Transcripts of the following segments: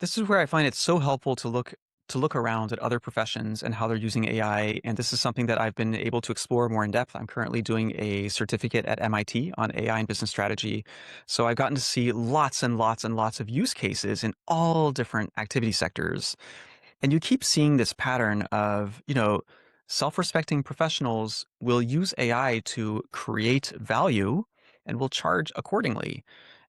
This is where I find it so helpful to look around at other professions and how they're using AI, and this is something that I've been able to explore more in depth. I'm currently doing a certificate at MIT on AI and business strategy, so I've gotten to see lots and lots and lots of use cases in all different activity sectors. And you keep seeing this pattern of, self-respecting professionals will use AI to create value and will charge accordingly.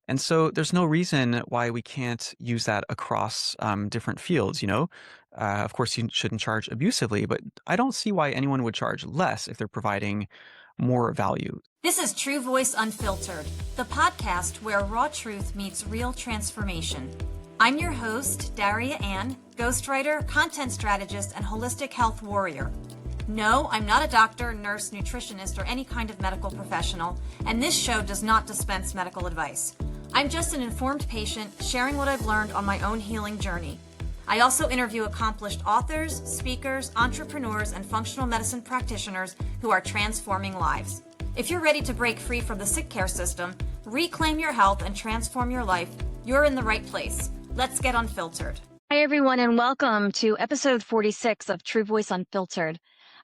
And so there's no reason why we can't use that across different fields. Of course, you shouldn't charge abusively, but I don't see why anyone would charge less if they're providing more value. This is True Voice Unfiltered, the podcast where raw truth meets real transformation. I'm your host, Daria Anne, ghostwriter, content strategist, and holistic health warrior. No, I'm not a doctor, nurse, nutritionist, or any kind of medical professional, and this show does not dispense medical advice. I'm just an informed patient sharing what I've learned on my own healing journey. I also interview accomplished authors, speakers, entrepreneurs, and functional medicine practitioners who are transforming lives. If you're ready to break free from the sick care system, reclaim your health, and transform your life, you're in the right place. Let's get unfiltered. Hi, everyone, and welcome to episode 46 of True Voice Unfiltered.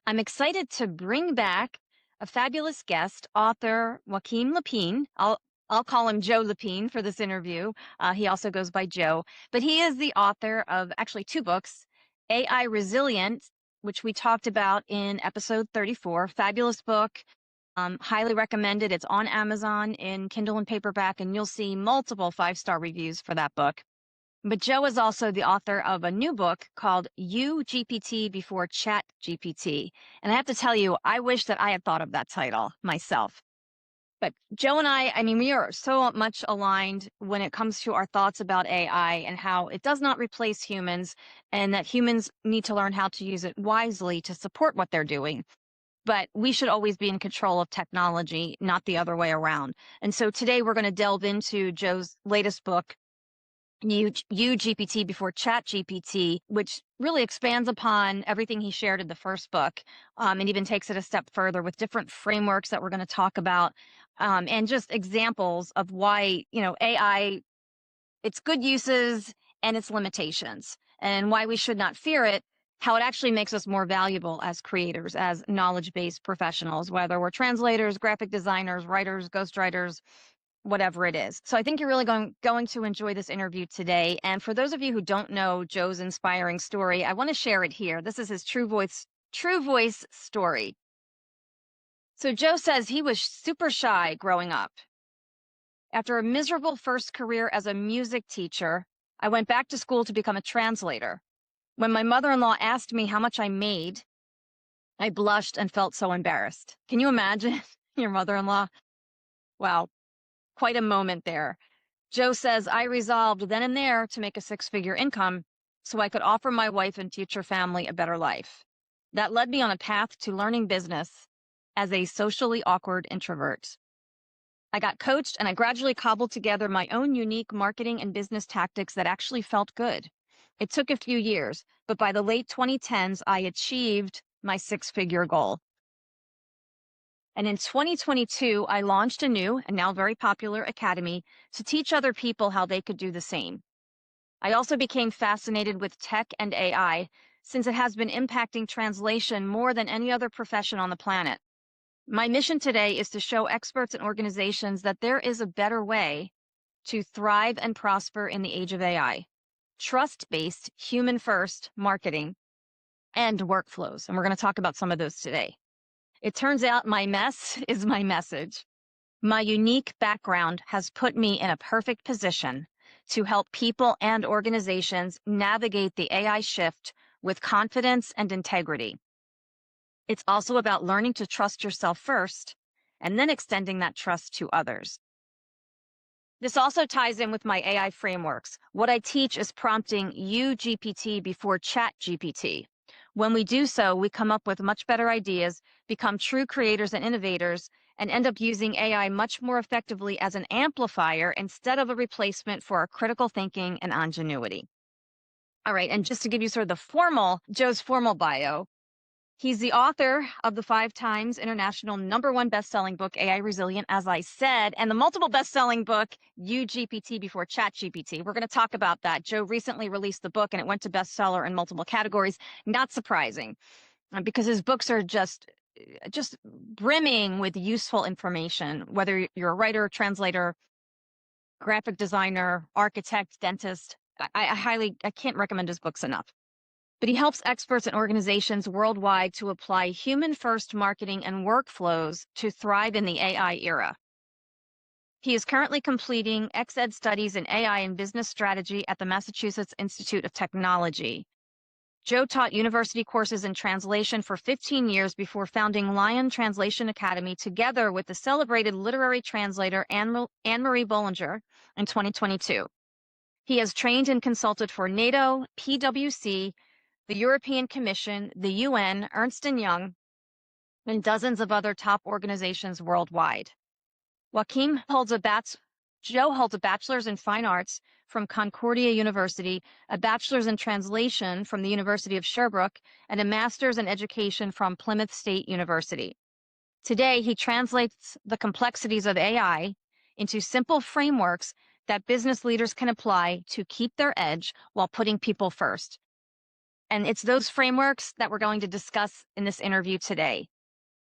I'm excited to bring back a fabulous guest, author Joachim Lepine. I'll call him Joe Lepine for this interview. He also goes by Joe, but he is the author of actually two books, AI Resilient, which we talked about in episode 34. Fabulous book. Highly recommended. It's on Amazon in Kindle and paperback, and you'll see multiple 5-star reviews for that book. But Joe is also the author of a new book called YouGPT Before ChatGPT. And I have to tell you, I wish that I had thought of that title myself. But Joe and I mean, we are so much aligned when it comes to our thoughts about AI and how it does not replace humans and that humans need to learn how to use it wisely to support what they're doing. But we should always be in control of technology, not the other way around. And so today we're going to delve into Joe's latest book, YouGPT Before ChatGPT, which really expands upon everything he shared in the first book, and even takes it a step further with different frameworks that we're going to talk about, and just examples of why, AI, its good uses and its limitations, and why we should not fear it, how it actually makes us more valuable as creators, as knowledge-based professionals, whether we're translators, graphic designers, writers, ghostwriters, whatever it is. So I think you're really going to enjoy this interview today. And for those of you who don't know Joe's inspiring story, I want to share it here. This is his True Voice story. So Joe says he was super shy growing up. After a miserable first career as a music teacher, I went back to school to become a translator. When my mother-in-law asked me how much I made, I blushed and felt so embarrassed. Can you imagine your mother-in-law? Wow. Quite a moment there. Joe says, I resolved then and there to make a 6-figure income so I could offer my wife and future family a better life. That led me on a path to learning business as a socially awkward introvert. I got coached and I gradually cobbled together my own unique marketing and business tactics that actually felt good. It took a few years, but by the late 2010s, I achieved my 6-figure goal. And in 2022, I launched a new and now very popular academy to teach other people how they could do the same. I also became fascinated with tech and AI since it has been impacting translation more than any other profession on the planet. My mission today is to show experts and organizations that there is a better way to thrive and prosper in the age of AI. Trust-based, human-first marketing and workflows. And we're going to talk about some of those today. It turns out my mess is my message. My unique background has put me in a perfect position to help people and organizations navigate the AI shift with confidence and integrity. It's also about learning to trust yourself first and then extending that trust to others. This also ties in with my AI frameworks. What I teach is prompting YouGPT before ChatGPT. When we do so, we come up with much better ideas, become true creators and innovators, and end up using AI much more effectively as an amplifier instead of a replacement for our critical thinking and ingenuity. All right, and just to give you sort of Joe's formal bio, He's the author of the 5 times international #1 best-selling book, AI Resilient, as I said, and the multiple best-selling book, YouGPT before ChatGPT. We're going to talk about that. Joe recently released the book and it went to bestseller in multiple categories. Not surprising, because his books are just brimming with useful information, whether you're a writer, translator, graphic designer, architect, dentist. I can't recommend his books enough. But he helps experts and organizations worldwide to apply human-first marketing and workflows to thrive in the AI era. He is currently completing ExEd studies in AI and business strategy at the Massachusetts Institute of Technology. Joe taught university courses in translation for 15 years before founding Lion Translation Academy together with the celebrated literary translator Ann Marie Boulanger in 2022. He has trained and consulted for NATO, PwC, the European Commission, the UN, Ernst&Young, and dozens of other top organizations worldwide. Joe holds a bachelor's in fine arts from Concordia University, a bachelor's in translation from the University of Sherbrooke, and a master's in education from Plymouth State University. Today, he translates the complexities of AI into simple frameworks that business leaders can apply to keep their edge while putting people first. And it's those frameworks that we're going to discuss in this interview today.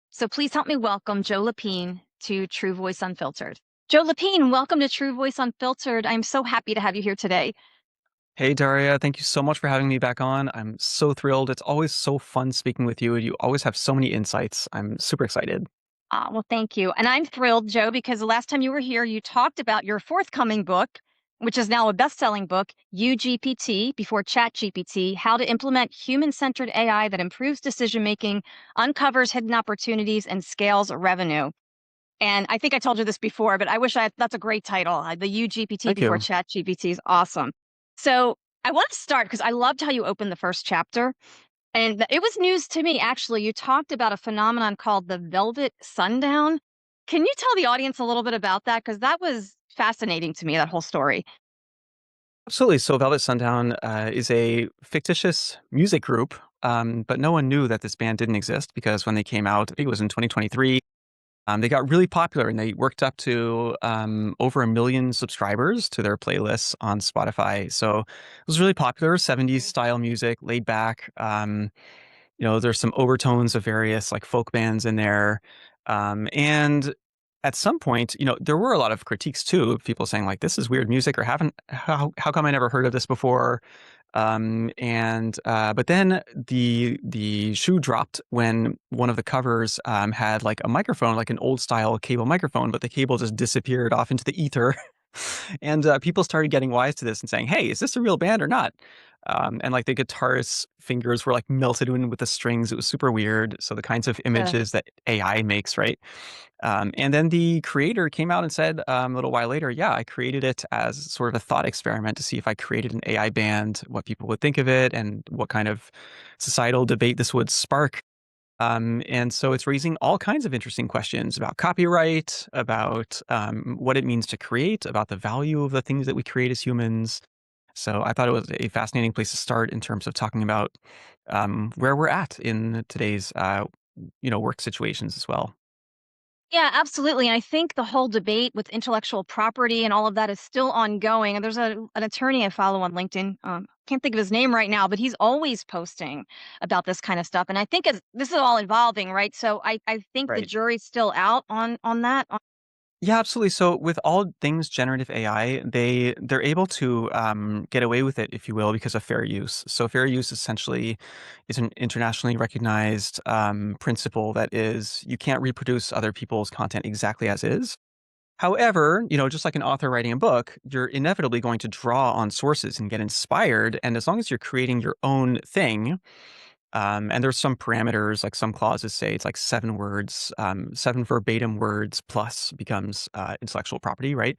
So please help me welcome Joe Lepine to True Voice Unfiltered. Joe Lepine, welcome to True Voice Unfiltered. I'm so happy to have you here today. Hey, Daria, thank you so much for having me back on. I'm so thrilled. It's always so fun speaking with you. You always have so many insights. I'm super excited. Well, thank you. And I'm thrilled, Joe, because the last time you were here, you talked about your forthcoming book, which is now a best-selling book, YouGPT, before ChatGPT, How to Implement Human-Centered AI That Improves Decision-Making, Uncovers Hidden Opportunities, and Scales Revenue. And I think I told you this before, but that's a great title. The YouGPT Thank before you. ChatGPT is awesome. So I want to start because I loved how you opened the first chapter. And it was news to me, actually. You talked about a phenomenon called the velvet sundown. Can you tell the audience a little bit about that? Because that was fascinating to me, that whole story. Absolutely. So, Velvet Sundown is a fictitious music group, but no one knew that this band didn't exist because when they came out, I think it was in 2023. They got really popular and they worked up to over 1 million subscribers to their playlists on Spotify. So it was really popular, 70s style music, laid back. There's some overtones of various like folk bands in there. And at some point, there were a lot of critiques too, of people saying like, this is weird music or how come I never heard of this before? But then the shoe dropped when one of the covers had like a microphone, like an old style cable microphone, but the cable just disappeared off into the ether. And people started getting wise to this and saying, hey, is this a real band or not? And like the guitarist's fingers were like melted in with the strings. It was super weird. So the kinds of Yeah. images that AI makes, right? And then the creator came out and said a little while later, yeah, I created it as sort of a thought experiment to see if I created an AI band, what people would think of it and what kind of societal debate this would spark. And so it's raising all kinds of interesting questions about copyright, about what it means to create, about the value of the things that we create as humans. So I thought it was a fascinating place to start in terms of talking about where we're at in today's work situations as well. Yeah, absolutely. And I think the whole debate with intellectual property and all of that is still ongoing. And there's an attorney I follow on LinkedIn. Can't think of his name right now, but he's always posting about this kind of stuff. And I think this is all evolving, right? So I think the Right. jury's still out on that. Yeah, absolutely. So with all things generative AI, they're able to get away with it, if you will, because of fair use. So fair use essentially is an internationally recognized principle that is you can't reproduce other people's content exactly as is. However, just like an author writing a book, you're inevitably going to draw on sources and get inspired. And as long as you're creating your own thing, and there's some parameters, like some clauses say it's like 7 words, 7 verbatim words plus becomes intellectual property, right?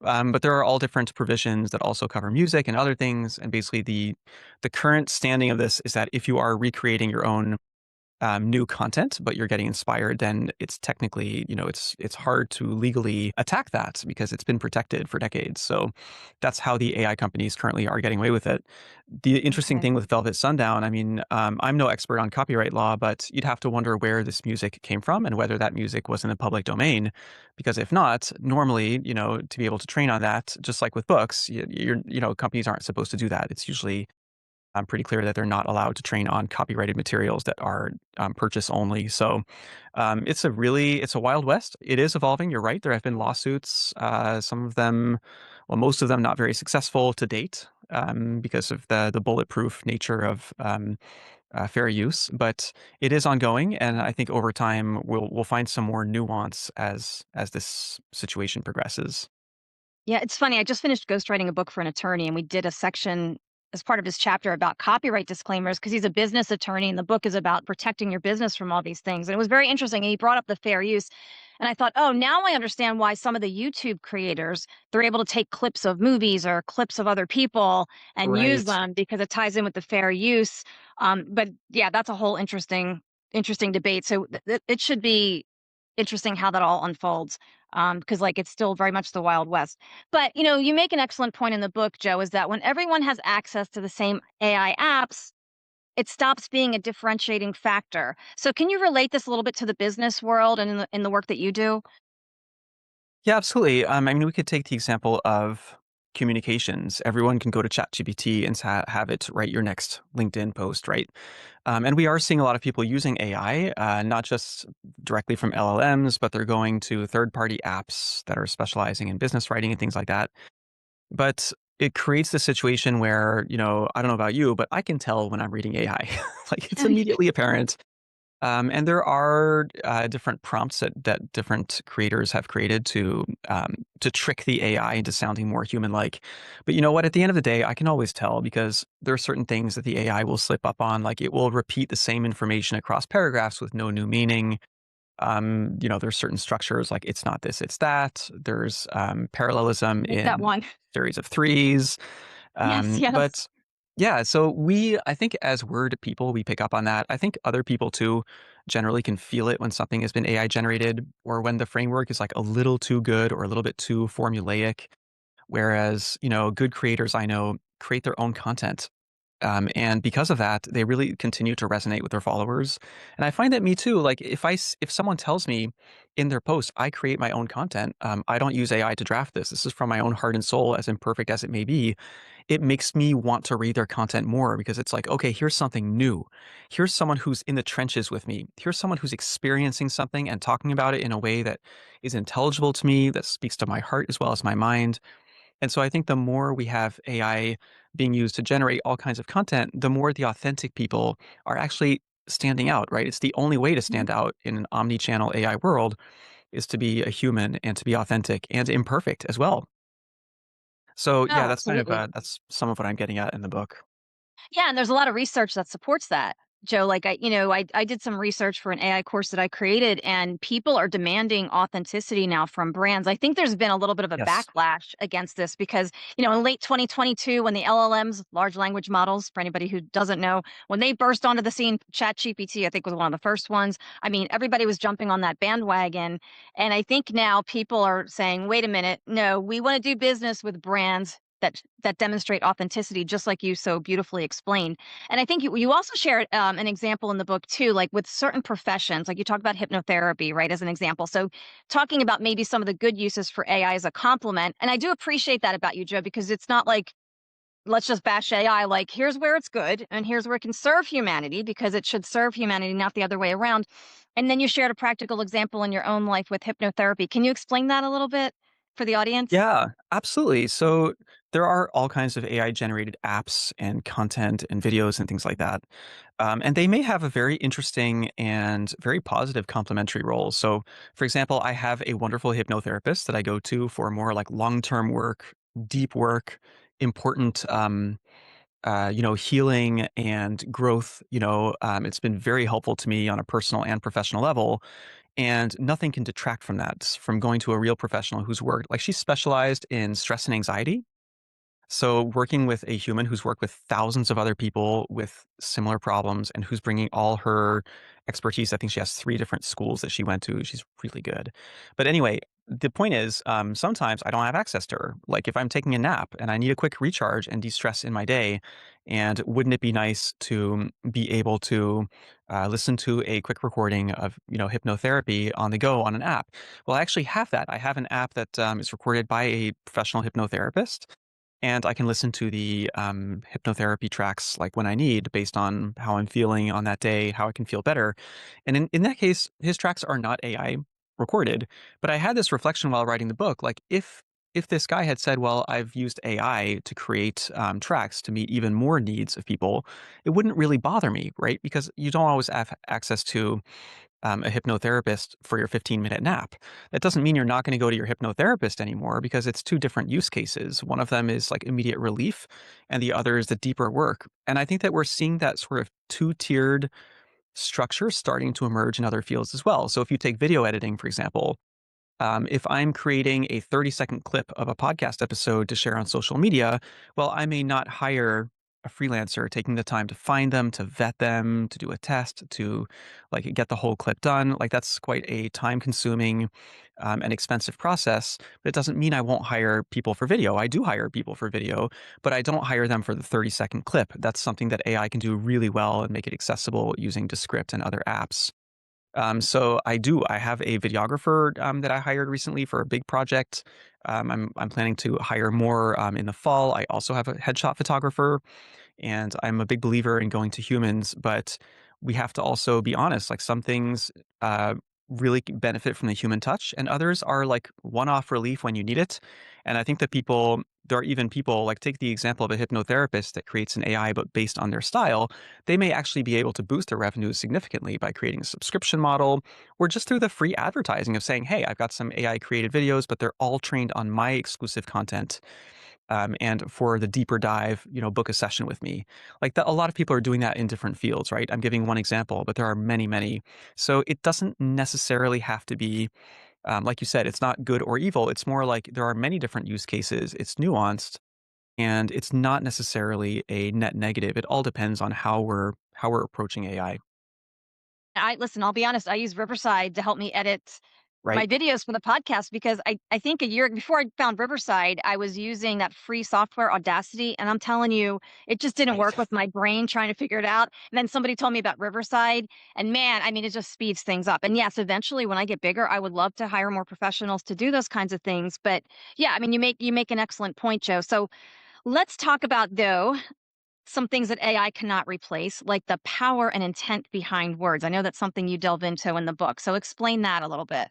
But there are all different provisions that also cover music and other things. And basically, the current standing of this is that if you are recreating your own new content, but you're getting inspired, then it's technically, it's hard to legally attack that because it's been protected for decades. So that's how the AI companies currently are getting away with it. The interesting Okay. thing with Velvet Sundown, I mean, I'm no expert on copyright law, but you'd have to wonder where this music came from and whether that music was in the public domain. Because if not, normally, to be able to train on that, just like with books, companies aren't supposed to do that. It's usually pretty clear that they're not allowed to train on copyrighted materials that are purchase only. So it's a wild west. It is evolving. You're right. There have been lawsuits. Some of them, well, most of them not very successful to date because of the bulletproof nature of fair use. But it is ongoing, and I think over time we'll find some more nuance as this situation progresses. Yeah, it's funny. I just finished ghostwriting a book for an attorney, and we did a section as part of his chapter about copyright disclaimers because he's a business attorney, and the book is about protecting your business from all these things. And it was very interesting. And he brought up the fair use. And I thought, oh, now I understand why some of the YouTube creators, they're able to take clips of movies or clips of other people and use Right. them because it ties in with the fair use. But yeah, that's a whole interesting debate. So it should be interesting how that all unfolds because like it's still very much the wild west. But you make an excellent point in the book, Joe, is that when everyone has access to the same AI apps, it stops being a differentiating factor. So can you relate this a little bit to the business world and in the work that you do? Yeah, absolutely. I mean, we could take the example of communications. Everyone can go to ChatGPT and have it write your next LinkedIn post, right? And we are seeing a lot of people using AI, not just directly from LLMs, but they're going to third-party apps that are specializing in business writing and things like that. But it creates the situation where, I don't know about you, but I can tell when I'm reading AI. Like it's immediately apparent. And there are different prompts that different creators have created to trick the AI into sounding more human-like. But you know what? At the end of the day, I can always tell because there are certain things that the AI will slip up on. Like it will repeat the same information across paragraphs with no new meaning. There's certain structures like it's not this, it's that. There's parallelism Like that in one. series of threes. Yes, yes. But yeah, so I think as word people, we pick up on that. I think other people too generally can feel it when something has been AI generated or when the framework is like a little too good or a little bit too formulaic. Whereas, good creators I know create their own content. And because of that, they really continue to resonate with their followers. And I find that me too. Like if someone tells me in their post, I create my own content. I don't use AI to draft this. This is from my own heart and soul, as imperfect as it may be. It makes me want to read their content more because it's like, okay, here's something new. Here's someone who's in the trenches with me. Here's someone who's experiencing something and talking about it in a way that is intelligible to me, that speaks to my heart as well as my mind. And so I think the more we have AI being used to generate all kinds of content, the more the authentic people are actually standing out, right? It's the only way to Mhm. stand out in an omni-channel AI world is to be a human and to be authentic and imperfect as well. So yeah, No, absolutely. that's some of what I'm getting at in the book. Yeah, and there's a lot of research that supports that, Joe. Like I did some research for an AI course that I created, and people are demanding authenticity now from brands. I think there's been a little bit of a Yes. backlash against this because, in late 2022, when the LLMs, large language models, for anybody who doesn't know, when they burst onto the scene, ChatGPT, I think was one of the first ones. I mean, everybody was jumping on that bandwagon. And I think now people are saying, wait a minute, no, we want to do business with brands that demonstrate authenticity, just like you so beautifully explained. And I think you also shared an example in the book too, like with certain professions, like you talked about hypnotherapy, right, as an example. So talking about maybe some of the good uses for AI as a complement, and I do appreciate that about you, Joe, because it's not like let's just bash AI. Like here's where it's good, and here's where it can serve humanity because it should serve humanity, not the other way around. And then you shared a practical example in your own life with hypnotherapy. Can you explain that a little bit for the audience? Yeah, absolutely. So there are all kinds of AI generated apps and content and videos and things like that. And they may have a very interesting and very positive complementary role. So, for example, I have a wonderful hypnotherapist that I go to for more like long term work, deep work, important, healing and growth. It's been very helpful to me on a personal and professional level. And nothing can detract from that, from going to a real professional who's worked like she's specialized in stress and anxiety. So working with a human who's worked with thousands of other people with similar problems and who's bringing all her expertise. I think she has 3 different schools that she went to. She's really good. But anyway, the point is, sometimes I don't have access to her. Like if I'm taking a nap and I need a quick recharge and de-stress in my day, and wouldn't it be nice to be able to listen to a quick recording of, hypnotherapy on the go on an app? Well, I actually have that. I have an app that is recorded by a professional hypnotherapist, and I can listen to the hypnotherapy tracks like when I need, based on how I'm feeling on that day, how I can feel better. And in that case, his tracks are not AI recorded. But I had this reflection while writing the book, like if this guy had said, "Well, I've used AI to create tracks to meet even more needs of people," it wouldn't really bother me, right? Because you don't always have access to a hypnotherapist for your 15-minute nap. That doesn't mean you're not going to go to your hypnotherapist anymore, because it's two different use cases. One of them is like immediate relief, and the other is the deeper work. And I think that we're seeing that sort of two-tiered structure starting to emerge in other fields as well. So if you take video editing, for example, if I'm creating a 30-second clip of a podcast episode to share on social media, well, I may not hire a freelancer taking the time to find them, to vet them, to do a test, to like get the whole clip done. Like that's quite a time-consuming and expensive process. But it doesn't mean I won't hire people for video. I do hire people for video, but I don't hire them for the 30-second clip. That's something that AI can do really well and make it accessible using Descript and other apps. So I do. I have a videographer that I hired recently for a big project. I'm planning to hire more in the fall. I also have a headshot photographer, and I'm a big believer in going to humans, but we have to also be honest. Like some things really benefit from the human touch, and others are like one-off relief when you need it. And I think that there are even people, like take the example of a hypnotherapist that creates an AI, but based on their style, they may actually be able to boost their revenue significantly by creating a subscription model, or just through the free advertising of saying, "Hey, I've got some AI created videos, but they're all trained on my exclusive content." And for the deeper dive, book a session with me. Like that, a lot of people are doing that in different fields, right? I'm giving one example, but there are many, many. So it doesn't necessarily have to be, like you said, it's not good or evil. It's more like there are many different use cases. It's nuanced, and it's not necessarily a net negative. It all depends on how we're approaching AI, I listen, I'll be honest, I use Riverside to help me edit my right? videos for the podcast because I think a year before I found Riverside, I was using that free software Audacity, and I'm telling you, it just didn't Right. work with my brain trying to figure it out. And then somebody told me about Riverside, and man, I mean, it just speeds things up. And yes, eventually when I get bigger, I would love to hire more professionals to do those kinds of things. But yeah, I mean, you make an excellent point, Joe. So let's talk about though some things that AI cannot replace, like the power and intent behind words. I know that's something you delve into in the book. So explain that a little bit.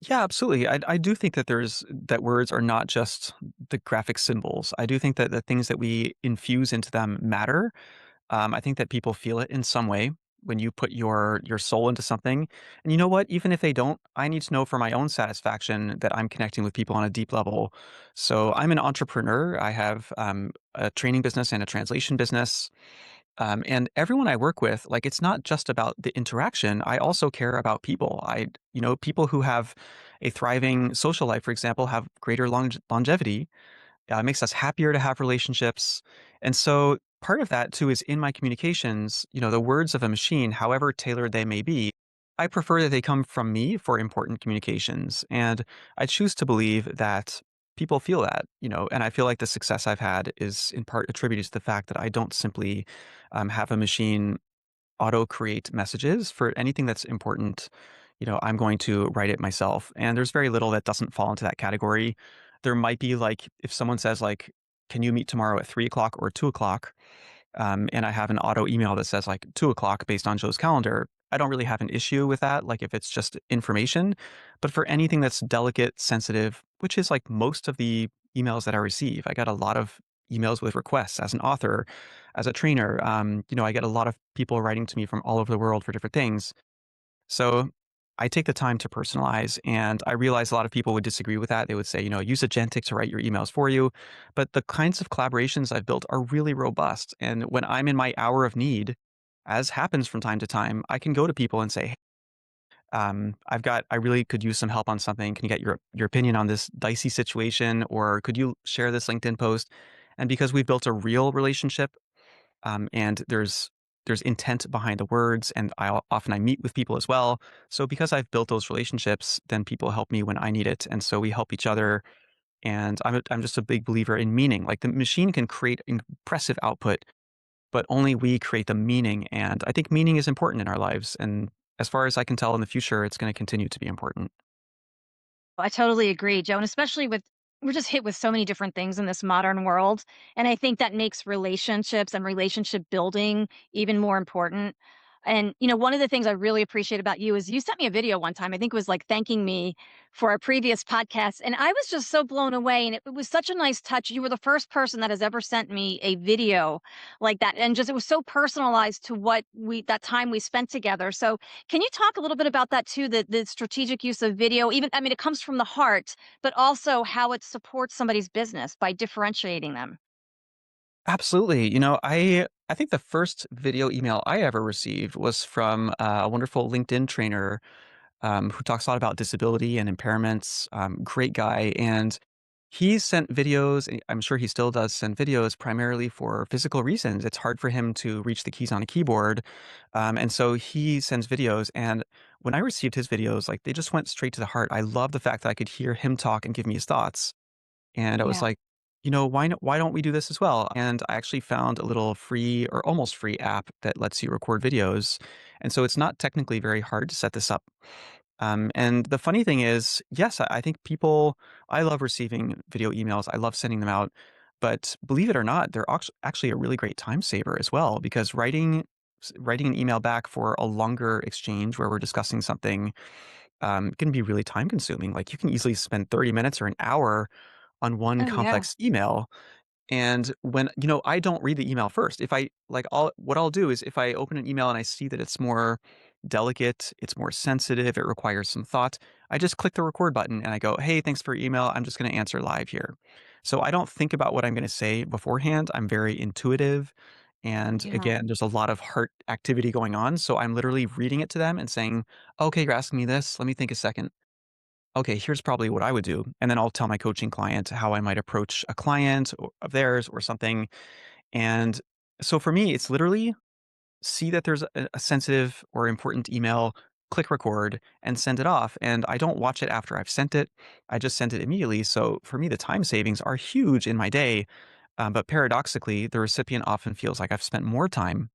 Yeah, absolutely. I do think that words are not just the graphic symbols. I do think that the things that we infuse into them matter. I think that people feel it in some way when you put your soul into something. And you know what? Even if they don't, I need to know for my own satisfaction that I'm connecting with people on a deep level. So I'm an entrepreneur. I have a training business and a translation business. And everyone I work with, like, it's not just about the interaction. I also care about people. People who have a thriving social life, for example, have greater longevity. It makes us happier to have relationships. And so part of that too is in my communications, the words of a machine, however tailored they may be, I prefer that they come from me for important communications. And I choose to believe that people feel that, and I feel like the success I've had is in part attributed to the fact that I don't simply have a machine auto create messages for anything that's important. I'm going to write it myself. And there's very little that doesn't fall into that category. There might be like if someone says like, "Can you meet tomorrow at 3 o'clock or 2 o'clock?" And I have an auto email that says like 2 o'clock based on Joe's calendar. I don't really have an issue with that, like if it's just information. But for anything that's delicate, sensitive, which is like most of the emails that I receive, I got a lot of emails with requests as an author, as a trainer. I get a lot of people writing to me from all over the world for different things. So I take the time to personalize, and I realize a lot of people would disagree with that. They would say, use Agentic to write your emails for you. But the kinds of collaborations I've built are really robust. And when I'm in my hour of need, as happens from time to time, I can go to people and say, I really could use some help on something. Can you get your opinion on this dicey situation, or could you share this LinkedIn post? And because we've built a real relationship, and there's intent behind the words, and I meet with people as well. So because I've built those relationships, then people help me when I need it, and so we help each other. And I'm just a big believer in meaning. Like the machine can create impressive output, but only we create the meaning. And I think meaning is important in our lives. And as far as I can tell in the future, it's going to continue to be important. I totally agree, Joe, and especially with we're just hit with so many different things in this modern world, and I think that makes relationships and relationship building even more important. And one of the things I really appreciate about you is you sent me a video one time. I think it was like thanking me for a previous podcast, and I was just so blown away. And it was such a nice touch. You were the first person that has ever sent me a video like that, and just it was so personalized to what we that time we spent together. So can you talk a little bit about that too, the strategic use of video? Even I mean, it comes from the heart, but also how it supports somebody's business by differentiating them. Absolutely. I think the first video email I ever received was from a wonderful LinkedIn trainer who talks a lot about disability and impairments. Great guy. And he sent videos. I'm sure he still does send videos primarily for physical reasons. It's hard for him to reach the keys on a keyboard. And so he sends videos. And when I received his videos, like they just went straight to the heart. I love the fact that I could hear him talk and give me his thoughts. And I was Yeah. like, why don't we do this as well? And I actually found a little free or almost free app that lets you record videos. And so it's not technically very hard to set this up. And the funny thing is, yes, I think I love receiving video emails. I love sending them out. But believe it or not, they're actually a really great time saver as well, because writing an email back for a longer exchange where we're discussing something can be really time consuming. Like you can easily spend 30 minutes or an hour on one Oh, yeah. complex email. And when, I don't read the email first. If I like, what I'll do is if I open an email and I see that it's more delicate, it's more sensitive, it requires some thought, I just click the record button and I go, hey, thanks for your email. I'm just going to answer live here. So I don't think about what I'm going to say beforehand. I'm very intuitive. And Yeah. again, there's a lot of heart activity going on. So I'm literally reading it to them and saying, okay, you're asking me this. Let me think a second. Okay, here's probably what I would do. And then I'll tell my coaching client how I might approach a client of theirs or something. And so for me, it's literally see that there's a sensitive or important email, click record and send it off. And I don't watch it after I've sent it. I just send it immediately. So for me, the time savings are huge in my day. But paradoxically, the recipient often feels like I've spent more time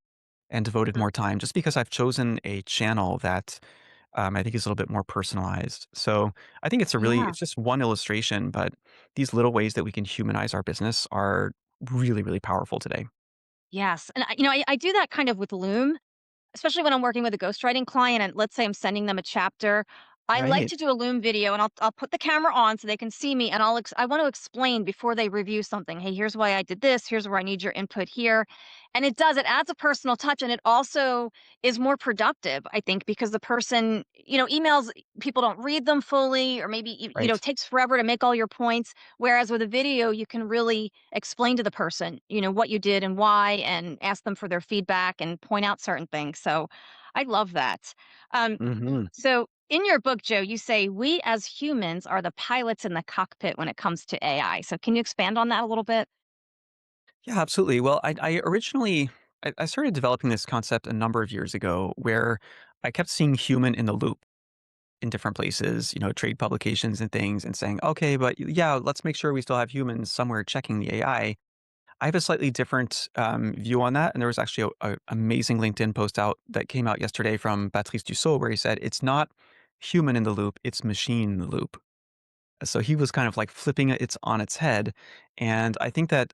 and devoted Mm. more time just because I've chosen a channel that I think is a little bit more personalized. So I think Yeah. it's just one illustration, but these little ways that we can humanize our business are really, really powerful today. Yes. And I do that kind of with Loom. Especially when I'm working with a ghostwriting client and let's say I'm sending them a chapter, I like Right. to do a Loom video and I'll put the camera on so they can see me and I want to explain before they review something. Hey, here's why I did this. Here's where I need your input here. And it adds a personal touch and it also is more productive, I think, because the person, emails, people don't read them fully or maybe, Right. it takes forever to make all your points. Whereas with a video, you can really explain to the person, what you did and why and ask them for their feedback and point out certain things. So I love that. Um, Hmm. so in your book, Joe, you say we as humans are the pilots in the cockpit when it comes to AI. So can you expand on that a little bit? Yeah, absolutely. Well, I originally I started developing this concept a number of years ago where I kept seeing human in the loop in different places, trade publications and things, and saying, okay, but yeah, let's make sure we still have humans somewhere checking the AI. I have a slightly different view on that. And there was actually a amazing LinkedIn post out that came out yesterday from Patrice Dussault where he said, it's not human in the loop, it's machine in the loop. So he was kind of like flipping it on its head. And I think that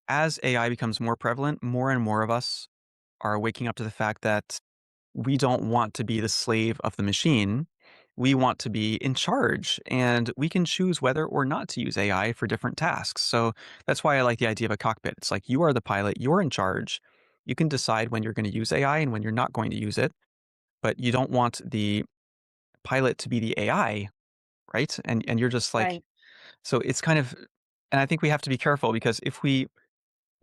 as AI becomes more prevalent, more and more of us are waking up to the fact that we don't want to be the slave of the machine. We want to be in charge, and we can choose whether or not to use AI for different tasks. So that's why I like the idea of a cockpit. It's like you are the pilot, you're in charge. You can decide when you're going to use AI and when you're not going to use it, but you don't want the pilot to be the AI, right? And you're just like Right. so it's kind of and I think we have to be careful because if we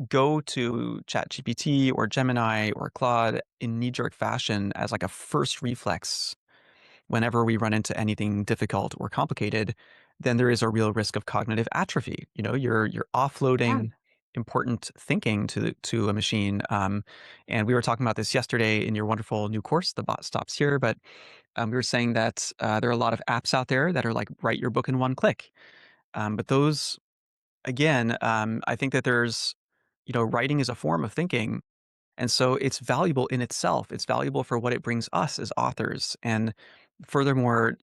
go to ChatGPT or Gemini or Claude in knee-jerk fashion as like a first reflex, whenever we run into anything difficult or complicated, then there is a real risk of cognitive atrophy. You're Yeah. offloading important thinking to a machine. And we were talking about this yesterday in your wonderful new course, The Bot Stops Here. But we were saying that there are a lot of apps out there that are like write your book in one click. But those, again, I think that writing is a form of thinking, and so it's valuable in itself. It's valuable for what it brings us as authors. And furthermore,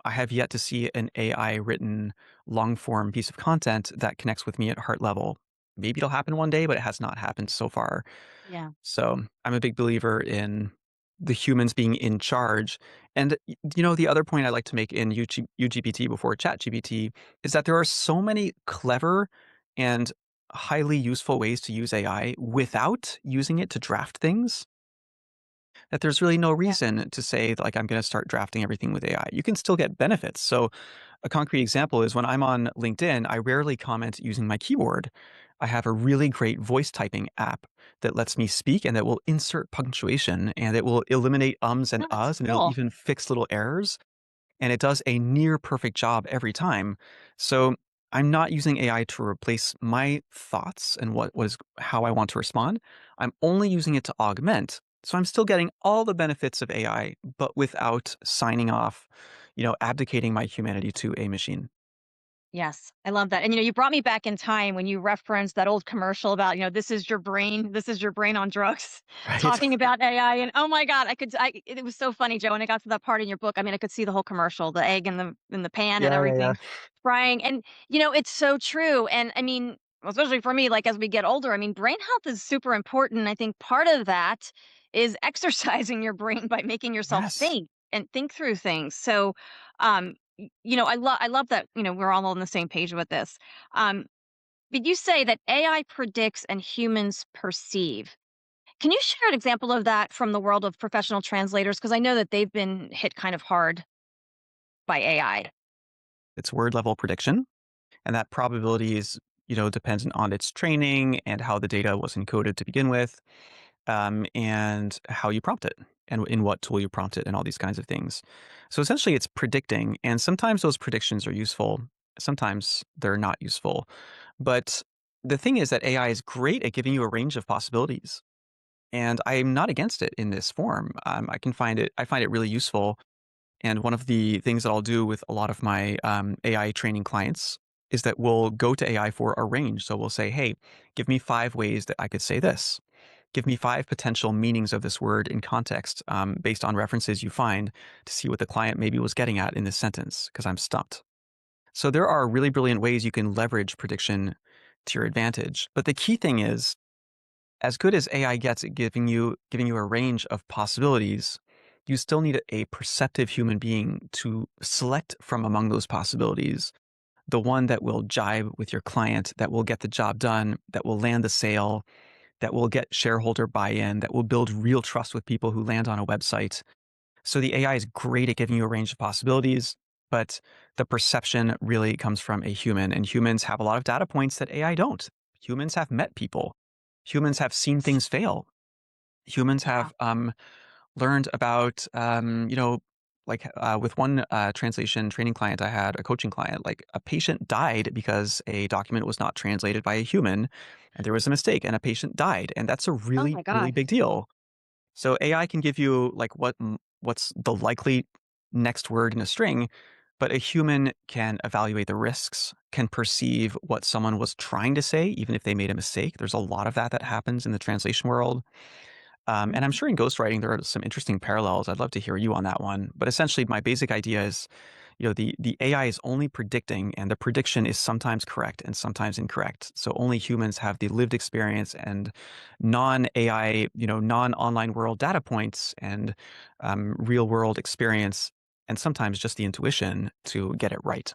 I have yet to see an AI written long form piece of content that connects with me at heart level. Maybe it'll happen one day, but it has not happened so far. Yeah. So I'm a big believer in the humans being in charge. And the other point I like to make in UGPT before ChatGPT is that there are so many clever and highly useful ways to use AI without using it to draft things, that there's really no Yeah. reason to say like I'm going to start drafting everything with AI. You can still get benefits. So a concrete example is when I'm on LinkedIn, I rarely comment using my keyboard. I have a really great voice typing app that lets me speak and that will insert punctuation and it will eliminate ums and Oh, that's uhs and it'll cool. even fix little errors, and it does a near perfect job every time. So I'm not using AI to replace my thoughts and what was how I want to respond. I'm only using it to augment. So I'm still getting all the benefits of AI, but without signing off, abdicating my humanity to a machine. Yes, I love that. And you brought me back in time when you referenced that old commercial about, this is your brain on drugs, Right? talking about AI. And oh my God, it was so funny, Joe. When I got to that part in your book, I mean, I could see the whole commercial, the egg in the pan and Yeah, yeah, yeah. everything frying. And it's so true. And I mean, especially for me, like as we get older, I mean, brain health is super important. I think part of that is exercising your brain by making yourself Yes. think and think through things. So, I love that, we're all on the same page with this. Um, but you say that AI predicts and humans perceive. Can you share an example of that from the world of professional translators? Because I know that they've been hit kind of hard by AI. It's word level prediction. And that probability is, dependent on its training and how the data was encoded to begin with, and how you prompt it and in what tool you prompt it and all these kinds of things. So essentially, it's predicting. And sometimes those predictions are useful, sometimes they're not useful. But the thing is that AI is great at giving you a range of possibilities. And I'm not against it in this form. I find it really useful. And one of the things that I'll do with a lot of my AI training clients is that we'll go to AI for a range. So we'll say, hey, give me 5 ways that I could say this. Give me 5 potential meanings of this word in context, based on references you find, to see what the client maybe was getting at in this sentence, because I'm stumped. So there are really brilliant ways you can leverage prediction to your advantage. But the key thing is, as good as AI gets at giving you a range of possibilities, you still need a perceptive human being to select from among those possibilities the one that will jibe with your client, that will get the job done, that will land the sale, that will get shareholder buy-in, that will build real trust with people who land on a website. So the AI is great at giving you a range of possibilities, but the perception really comes from a human, and humans have a lot of data points that AI don't. Humans have met people. Humans have seen things fail. Humans Yeah. have learned about, like with one translation training client I had, a coaching client, like a patient died because a document was not translated by a human and there was a mistake and a patient died. And that's a Oh really, my really God. big deal. So AI can give you like what's the likely next word in a string, but a human can evaluate the risks, can perceive what someone was trying to say, even if they made a mistake. There's a lot of that happens in the translation world. And I'm Mhm. sure in ghostwriting there are some interesting parallels. I'd love to hear you on that one. But essentially, my basic idea is, the AI is only predicting, and the prediction is sometimes correct and sometimes incorrect. So only humans have the lived experience and non-AI, non-online world data points and real world experience, and sometimes just the intuition to get it right.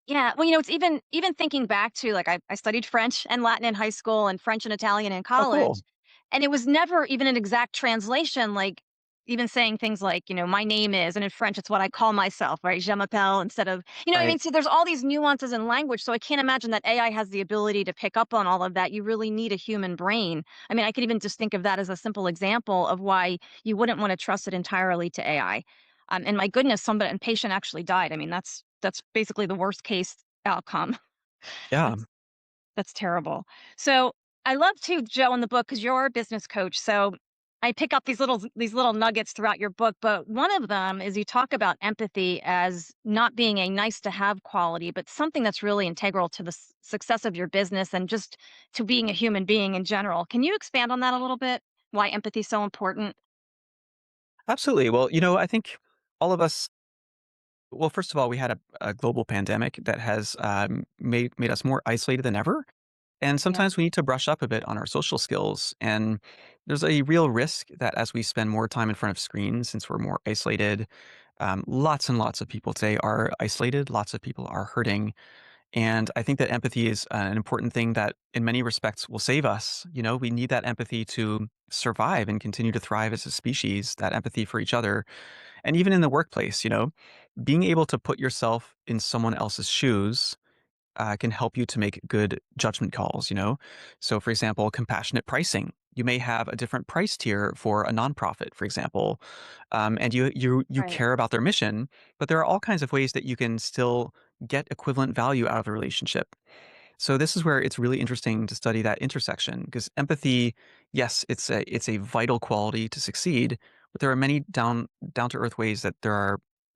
Yeah, well, it's even thinking back to, like, I studied French and Latin in high school and French and Italian in Oh, cool. college, and it was never even an exact translation, like, even saying things like, "My name is," and in French, it's what I call myself, right? Je m'appelle instead of, what I Right. mean? So there's all these nuances in language, so I can't imagine that AI has the ability to pick up on all of that. You really need a human brain. I mean, I could even just think of that as a simple example of why you wouldn't wanna trust it entirely to AI. And my goodness, somebody and patient actually died. I mean, that's basically the worst case outcome. Yeah. That's that's terrible. So I love to Joe in the book because you're a business coach. So I pick up these little nuggets throughout your book, but one of them is you talk about empathy as not being a nice to have quality, but something that's really integral to the success of your business and just to being a human being in general. Can you expand on that a little bit? Why empathy is so important? Absolutely. Well, I think all of us well, first of all, we had a global pandemic that has, made us more isolated than ever, and Yeah. sometimes we need to brush up a bit on our social skills, and there's a real risk that as we spend more time in front of screens, since we're more isolated, lots and lots of people today are isolated, lots of people are hurting, and I think that empathy is an important thing that in many respects will save us. We need that empathy to survive and continue to thrive as a species, that empathy for each other. And even in the workplace, being able to put yourself in someone else's shoes can help you to make good judgment calls. So, for example, compassionate pricing. You may have a different price tier for a nonprofit, for example, and you Right. care about their mission, but there are all kinds of ways that you can still get equivalent value out of the relationship. So this is where it's really interesting to study that intersection because empathy, yes, it's a vital quality to succeed, but there are many down to earth ways that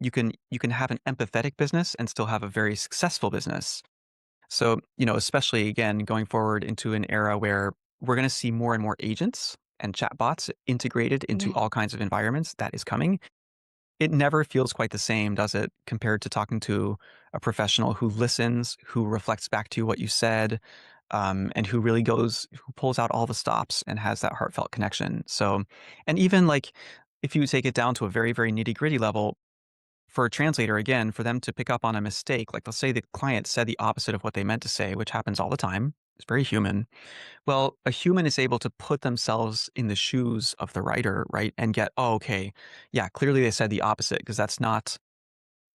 you can have an empathetic business and still have a very successful business. So, especially again going forward into an era where we're going to see more and more agents and chatbots integrated into Yeah. all kinds of environments, that is coming. It never feels quite the same, does it, compared to talking to a professional who listens, who reflects back to you what you said, and who pulls out all the stops and has that heartfelt connection. So, and even like if you take it down to a very, very nitty gritty level, for a translator, again, for them to pick up on a mistake, like let's say the client said the opposite of what they meant to say, which happens all the time. It's very human. Well, a human is able to put themselves in the shoes of the writer, right? And get, oh, okay, yeah, clearly they said the opposite because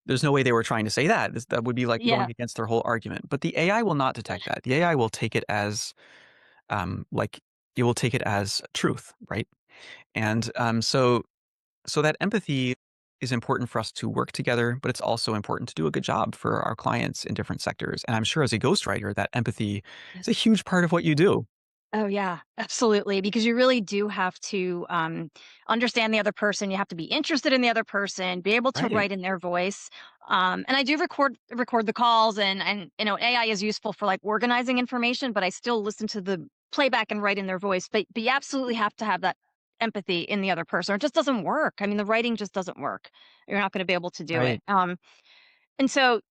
there's no way they were trying to say that. That would be like Yeah. going against their whole argument. But the AI will not detect that. The AI will take it as, like, it will take it as truth, right? And so that empathy is important for us to work together, but it's also important to do a good job for our clients in different sectors. And I'm sure as a ghostwriter, that empathy is a huge part of what you do. Oh, yeah, absolutely. Because you really do have to understand the other person. You have to be interested in the other person, be able to Right. write in their voice. And I do record the calls, and AI is useful for like organizing information, but I still listen to the playback and write in their voice. But you absolutely have to have that empathy in the other person. Or it just doesn't work. I mean, the writing just doesn't work. You're not going to be able to do it. Right. And so,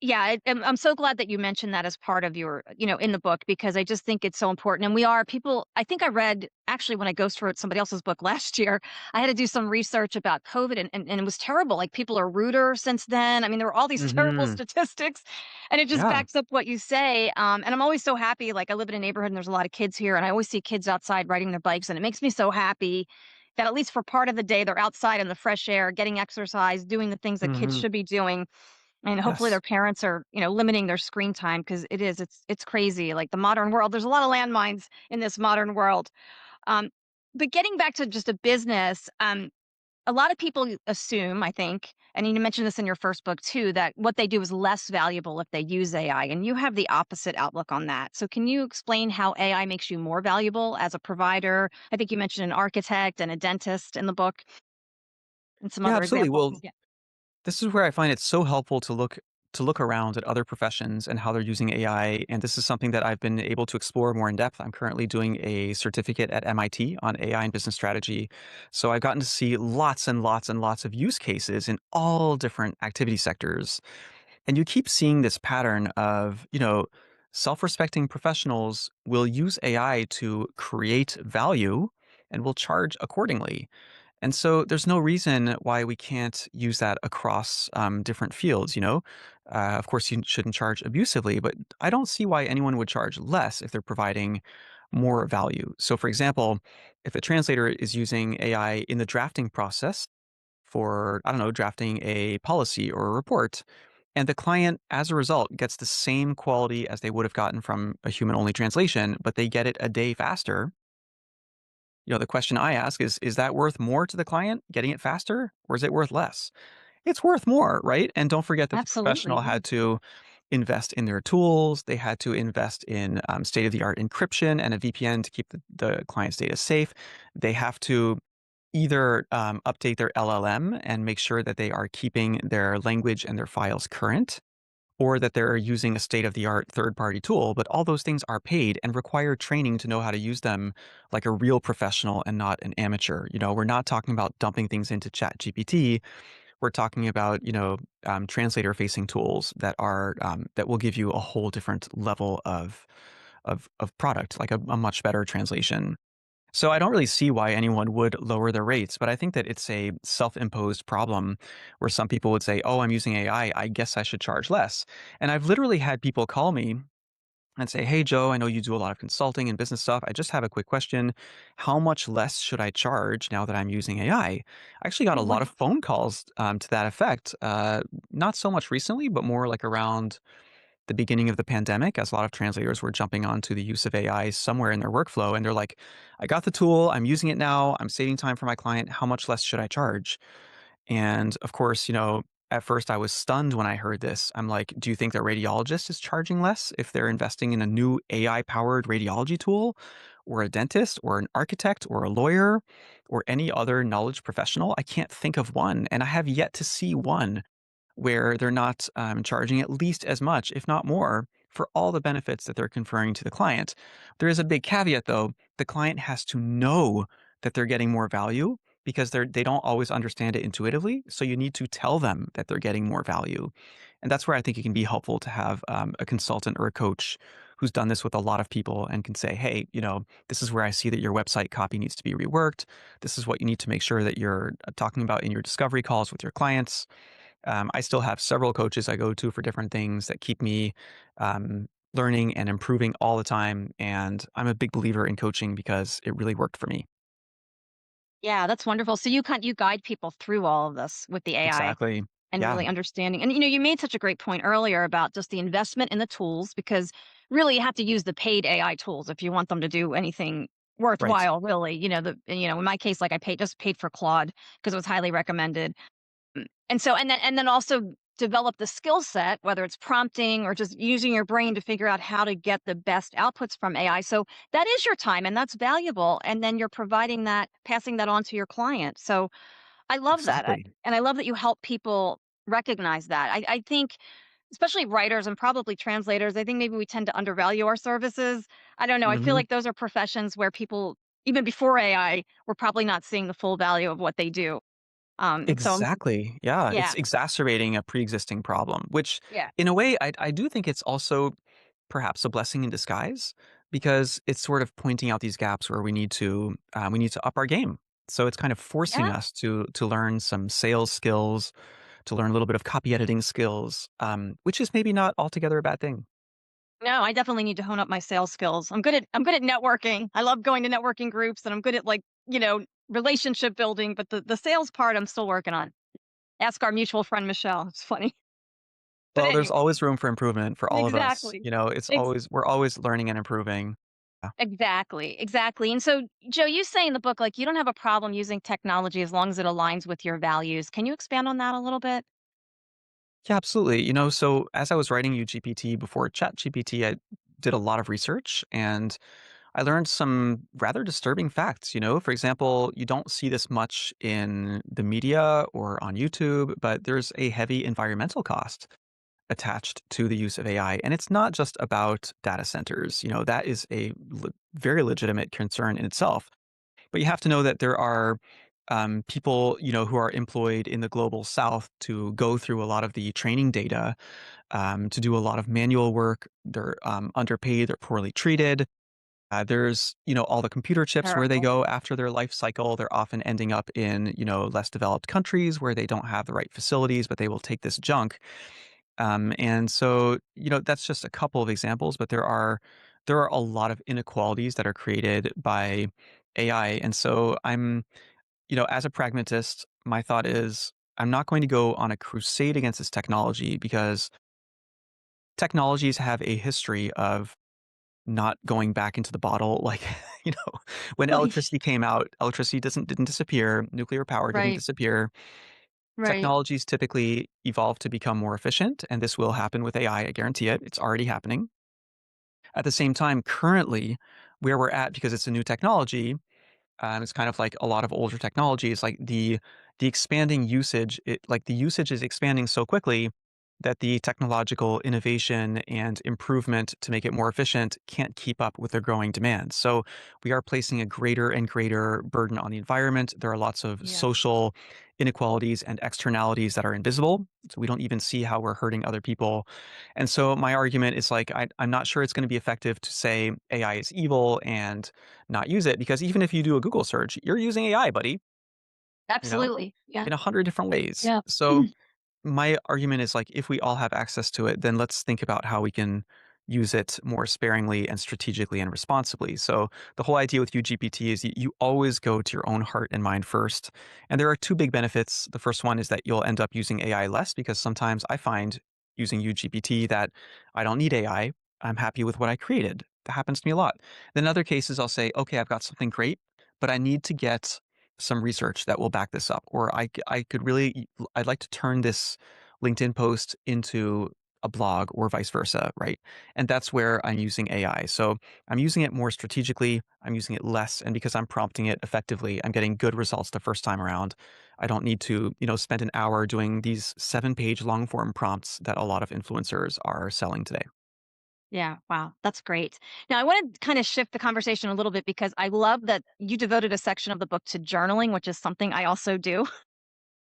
yeah, I'm so glad that you mentioned that as part of your, in the book, because I just think it's so important. And we are people, I think I read actually when I ghost wrote somebody else's book last year, I had to do some research about COVID and it was terrible. Like people are ruder since then. I mean, there were all these terrible Hmm. statistics and it just Yeah. backs up what you say. And I'm always so happy. Like I live in a neighborhood and there's a lot of kids here and I always see kids outside riding their bikes and it makes me so happy that at least for part of the day, they're outside in the fresh air, getting exercise, doing the things that kids Hmm. should be doing and hopefully their Yes. parents are, limiting their screen time because it's crazy. Like the modern world, there's a lot of landmines in this modern world. Um, but getting back to just a business, a lot of people assume, I think, and you mentioned this in your first book too, that what they do is less valuable if they use AI, and you have the opposite outlook on that. So can you explain how AI makes you more valuable as a provider? I think you mentioned an architect and a dentist in the book and some Yeah, other absolutely. examples. Well, Yeah. this is where I find it so helpful to look around at other professions and how they're using AI. And this is something that I've been able to explore more in depth. I'm currently doing a certificate at MIT on AI and business strategy. So I've gotten to see lots and lots and lots of use cases in all different activity sectors. And you keep seeing this pattern of, self-respecting professionals will use AI to create value and will charge accordingly. And so there's no reason why we can't use that across different fields. Of course, you shouldn't charge abusively, but I don't see why anyone would charge less if they're providing more value. So, for example, if a translator is using AI in the drafting process for, I don't know, drafting a policy or a report, and the client, as a result, gets the same quality as they would have gotten from a human only translation, but they get it a day faster, the question I ask is that worth more to the client, getting it faster, or is it worth less? It's worth more, right? And don't forget that the Absolutely. professional Yeah. had to invest in their tools. They had to invest in state of the art encryption and a VPN to keep the client's data safe. They have to either update their LLM and make sure that they are keeping their language and their files current, or that they're using a state of the art third party tool. But all those things are paid and require training to know how to use them like a real professional and not an amateur. We're not talking about dumping things into ChatGPT. We're talking about, translator facing tools that will give you a whole different level of product, like a much better translation. So I don't really see why anyone would lower their rates, but I think that it's a self-imposed problem where some people would say, "Oh, I'm using AI. I guess I should charge less." And I've literally had people call me and say, "Hey, Joe, I know you do a lot of consulting and business stuff. I just have a quick question. How much less should I charge now that I'm using AI?" I actually got a Oh, lot of wow. phone calls to that effect. Not so much recently, but more like around the beginning of the pandemic, as a lot of translators were jumping onto the use of AI somewhere in their workflow. And they're like, "I got the tool. I'm using it now. I'm saving time for my client. How much less should I charge?" And of course, at first I was stunned when I heard this. I'm like, do you think the radiologist is charging less if they're investing in a new AI powered radiology tool, or a dentist, or an architect, or a lawyer, or any other knowledge professional? I can't think of one. And I have yet to see one where they're not charging at least as much, if not more, for all the benefits that they're conferring to the client. There is a big caveat, though. The client has to know that they're getting more value because they don't always understand it intuitively. So you need to tell them that they're getting more value, and that's where I think it can be helpful to have a consultant or a coach who's done this with a lot of people and can say, "Hey, this is where I see that your website copy needs to be reworked. This is what you need to make sure that you're talking about in your discovery calls with your clients." I still have several coaches I go to for different things that keep me learning and improving all the time. And I'm a big believer in coaching because it really worked for me. Yeah, that's wonderful. So you guide people through all of this with the AI Exactly. and Yeah. really understanding. And you made such a great point earlier about just the investment in the tools because really you have to use the paid AI tools if you want them to do anything Right. worthwhile, really. In my case, like I paid for Claude because it was highly recommended. And so and then also develop the skill set, whether it's prompting or just using your brain to figure out how to get the best outputs from AI. So that is your time and that's valuable. And then you're providing that, passing that on to your client. So I love that. Exactly. And I love that you help people recognize that. I think, especially writers and probably translators, I think maybe we tend to undervalue our services. I don't know. I feel Hmm. like those are professions where people, even before AI, were probably not seeing the full value of what they do. So Exactly. Yeah. yeah, It's exacerbating a pre existing problem, which yeah, in a way, I do think it's also perhaps a blessing in disguise because it's sort of pointing out these gaps where we need to up our game. So it's kind of forcing yeah. us to learn some sales skills, to learn a little bit of copy editing skills, which is maybe not altogether a bad thing. No, I definitely need to hone up my sales skills. I'm good at networking. I love going to networking groups and I'm good at relationship building, but the sales part I'm still working on. Ask our mutual friend Michelle. It's funny. But Well, there's anyway, always room for improvement for all of us. exactly. Ex- We're always learning and improving. Yeah. exactly. Exactly. And so Joe, you say in the book like you don't have a problem using technology as long as it aligns with your values. Can you expand on that a little bit? Yeah, absolutely. So as I was writing UGPT before ChatGPT, I did a lot of research and I learned some rather disturbing facts. For example, you don't see this much in the media or on YouTube, but there's a heavy environmental cost attached to the use of AI. And it's not just about data centers. That is a very legitimate concern in itself. But you have to know that there are people, who are employed in the global south to go through a lot of the training data, to do a lot of manual work. They're underpaid, they're poorly treated. There's, all the computer chips where they Terrible. go after their life cycle. They're often ending up in, less developed countries where they don't have the right facilities, but they will take this junk. And so, that's just a couple of examples, but there are a lot of inequalities that are created by AI. And so as a pragmatist, my thought is I'm not going to go on a crusade against this technology because technologies have a history of not going back into the bottle. Like, you know, when Right. electricity came out, electricity didn't disappear, nuclear power didn't Right. disappear. Right. Technologies typically evolve to become more efficient, and this will happen with AI, I guarantee it. It's already happening. At the same time, currently, where we're at, because it's a new technology, it's kind of like a lot of older technologies, like the expanding usage, like the usage is expanding so quickly that the technological innovation and improvement to make it more efficient can't keep up with the growing demand. So we are placing a greater and greater burden on the environment. There are lots of Yeah. social inequalities and externalities that are invisible. So we don't even see how we're hurting other people. And so my argument is like, I'm not sure it's going to be effective to say AI is evil and not use it, because even if you do a Google search, you're using AI, buddy, you know, Absolutely. Yeah. in 100 different ways. Yeah. So my argument is like, if we all have access to it, then let's think about how we can use it more sparingly and strategically and responsibly. So the whole idea with UGPT is you always go to your own heart and mind first. And there are two big benefits. The first one is that you'll end up using AI less, because sometimes I find using UGPT that I don't need AI. I'm happy with what I created. That happens to me a lot. Then in other cases, I'll say, okay, I've got something great, but I need to get some research that will back this up. Or I could really, I'd like to turn this LinkedIn post into a blog or vice versa, right? And that's where I'm using AI. So I'm using it more strategically, I'm using it less, and because I'm prompting it effectively, I'm getting good results the first time around. I don't need to, spend an hour doing these 7-page long form prompts that a lot of influencers are selling today. Yeah, wow, that's great. Now, I want to kind of shift the conversation a little bit because I love that you devoted a section of the book to journaling, which is something I also do.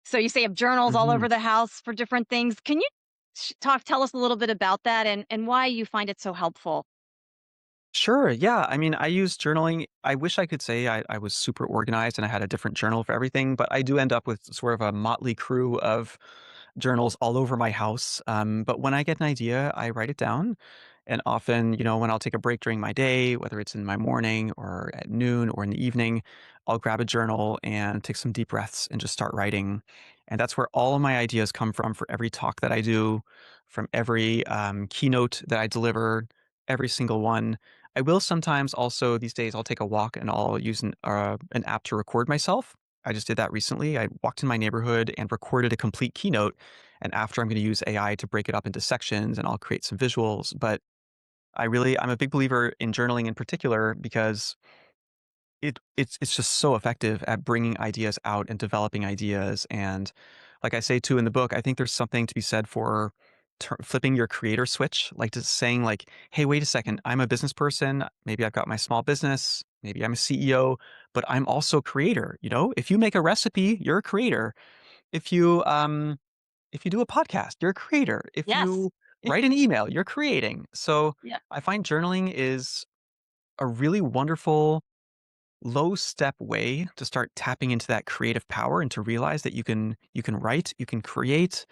So you say you have journals all over Mhm. the house for different things. Can you tell us a little bit about that and why you find it so helpful? Sure. Yeah. I mean, I use journaling. I wish I could say I was super organized and I had a different journal for everything, but I do end up with sort of a motley crew of journals all over my house. But when I get an idea, I write it down. And often, when I'll take a break during my day, whether it's in my morning or at noon or in the evening, I'll grab a journal and take some deep breaths and just start writing. And that's where all of my ideas come from for every talk that I do, from every keynote that I deliver, every single one. I will sometimes also these days I'll take a walk and I'll use an app to record myself. I just did that recently. I walked in my neighborhood and recorded a complete keynote. And after I'm going to use AI to break it up into sections and I'll create some visuals. But I'm a big believer in journaling in particular because it's just so effective at bringing ideas out and developing ideas. And like I say too in the book, I think there's something to be said for flipping your creator switch, like just saying like, hey, wait a second, I'm a business person. Maybe I've got my small business. Maybe I'm a CEO, but I'm also a creator. If you make a recipe, you're a creator. If you do a podcast, you're a creator. If Yes. you write an email, you're creating. So Yeah. I find journaling is a really wonderful low step way to start tapping into that creative power and to realize that you can write, you can create.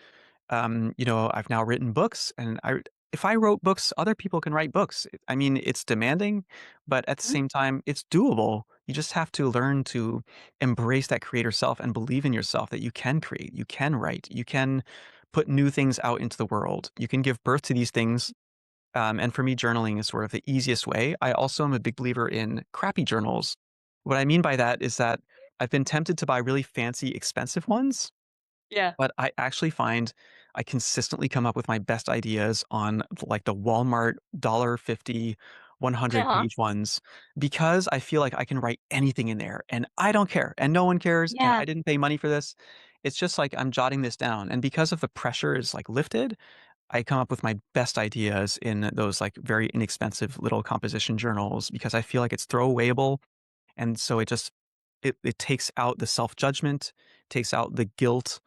I've now written books, and if I wrote books, other people can write books. I mean, it's demanding, but at the Mhm. same time, it's doable. You just have to learn to embrace that creator self and believe in yourself that you can create, you can write, you can put new things out into the world. You can give birth to these things. And for me, journaling is sort of the easiest way. I also am a big believer in crappy journals. What I mean by that is that I've been tempted to buy really fancy, expensive ones, Yeah. but I actually find I consistently come up with my best ideas on like the Walmart $1.50, 100 Uh-huh. page ones, because I feel like I can write anything in there and I don't care and no one cares and Yeah. I didn't pay money for this. It's just like I'm jotting this down. And because of the pressure is like lifted, I come up with my best ideas in those like very inexpensive little composition journals because I feel like it's throwawayable. And so it takes out the self-judgment, takes out the guilt,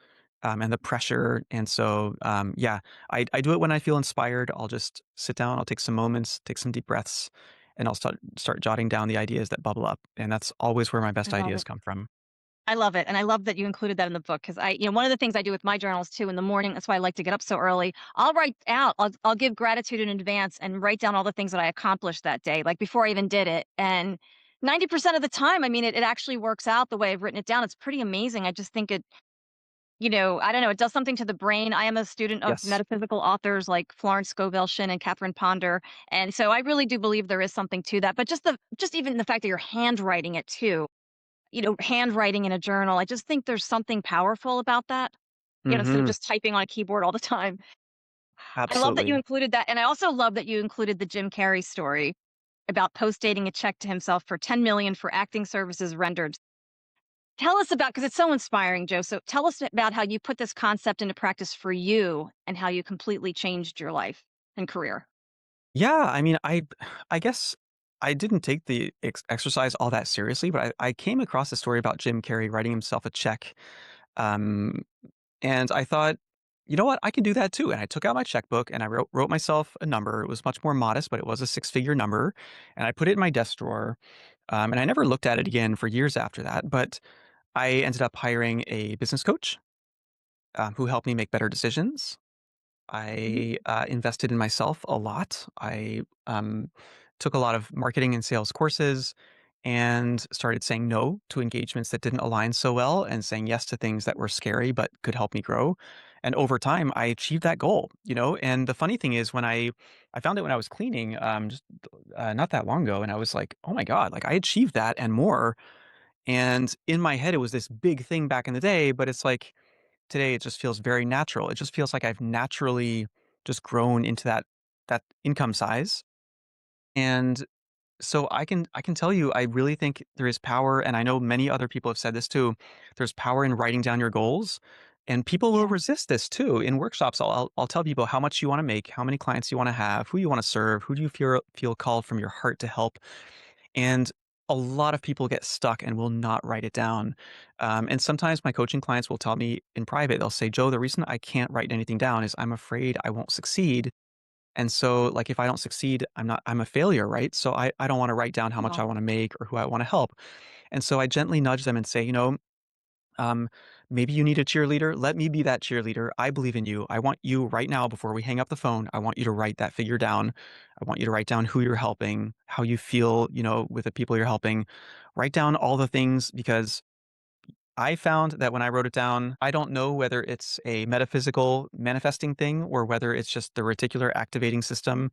and the pressure. And so, yeah, I do it when I feel inspired. I'll just sit down, I'll take some moments, take some deep breaths, and I'll start jotting down the ideas that bubble up. And that's always where my I best love ideas it. come from. I love it, and I love that you included that in the book because one of the things I do with my journals too in the morning, that's why I like to get up so early. I'll give gratitude in advance and write down all the things that I accomplished that day, like before I even did it. And 90% of the time, I mean, it actually works out the way I've written it down. It's pretty amazing. I just think I don't know, it does something to the brain. I am a student of Yes. metaphysical authors like Florence Scovel Shinn and Catherine Ponder, and so I really do believe there is something to that. But just even the fact that you're handwriting it too, handwriting in a journal, I just think there's something powerful about that. Instead of Mhm. just typing on a keyboard all the time. I love that you Absolutely. included that, and I also love that you included the Jim Carrey story about post-dating a check to himself for 10 million for acting services rendered. Tell us about, because it's so inspiring, Joe. So tell us about how you put this concept into practice for you and how you completely changed your life and career. Yeah, I mean, I guess I didn't take the exercise all that seriously, but I came across a story about Jim Carrey writing himself a check, um, and I thought, you know what, I can do that too. And I took out my checkbook and I wrote myself a number. It was much more modest, but it was a six-figure number, and I put it in my desk drawer. And I never looked at it again for years after that. But I ended up hiring a business coach who helped me make better decisions. Mhm. I invested in myself a lot. I took a lot of marketing and sales courses and started saying no to engagements that didn't align so well and saying yes to things that were scary but could help me grow. And over time, I achieved that goal. And the funny thing is, when I found it when I was cleaning, just not that long ago, and I was like, oh my god, like I achieved that and more. And in my head, it was this big thing back in the day, but it's like today it just feels very natural. It just feels like I've naturally just grown into that income size. And so I can tell you, I really think there is power, and I know many other people have said this too. There's power in writing down your goals, and people will Yeah. resist this too. In workshops, I'll tell people how much you want to make, how many clients you want to have, who you want to serve, who do you feel called from your heart to help, and a lot of people get stuck and will not write it down. And sometimes my coaching clients will tell me in private, they'll say, Joe, the reason I can't write anything down is I'm afraid I won't succeed. And so, like, if I don't succeed, I'm a failure, right? So I don't want to write down how much I Well, want to make or who I want to help. And so I gently nudge them and say, um, maybe you need a cheerleader. Let me be that cheerleader. I believe in you. I want you right now, before we hang up the phone, I want you to write that figure down. I want you to write down who you're helping, how you feel, with the people you're helping. Write down all the things, because I found that when I wrote it down, I don't know whether it's a metaphysical manifesting thing or whether it's just the reticular activating system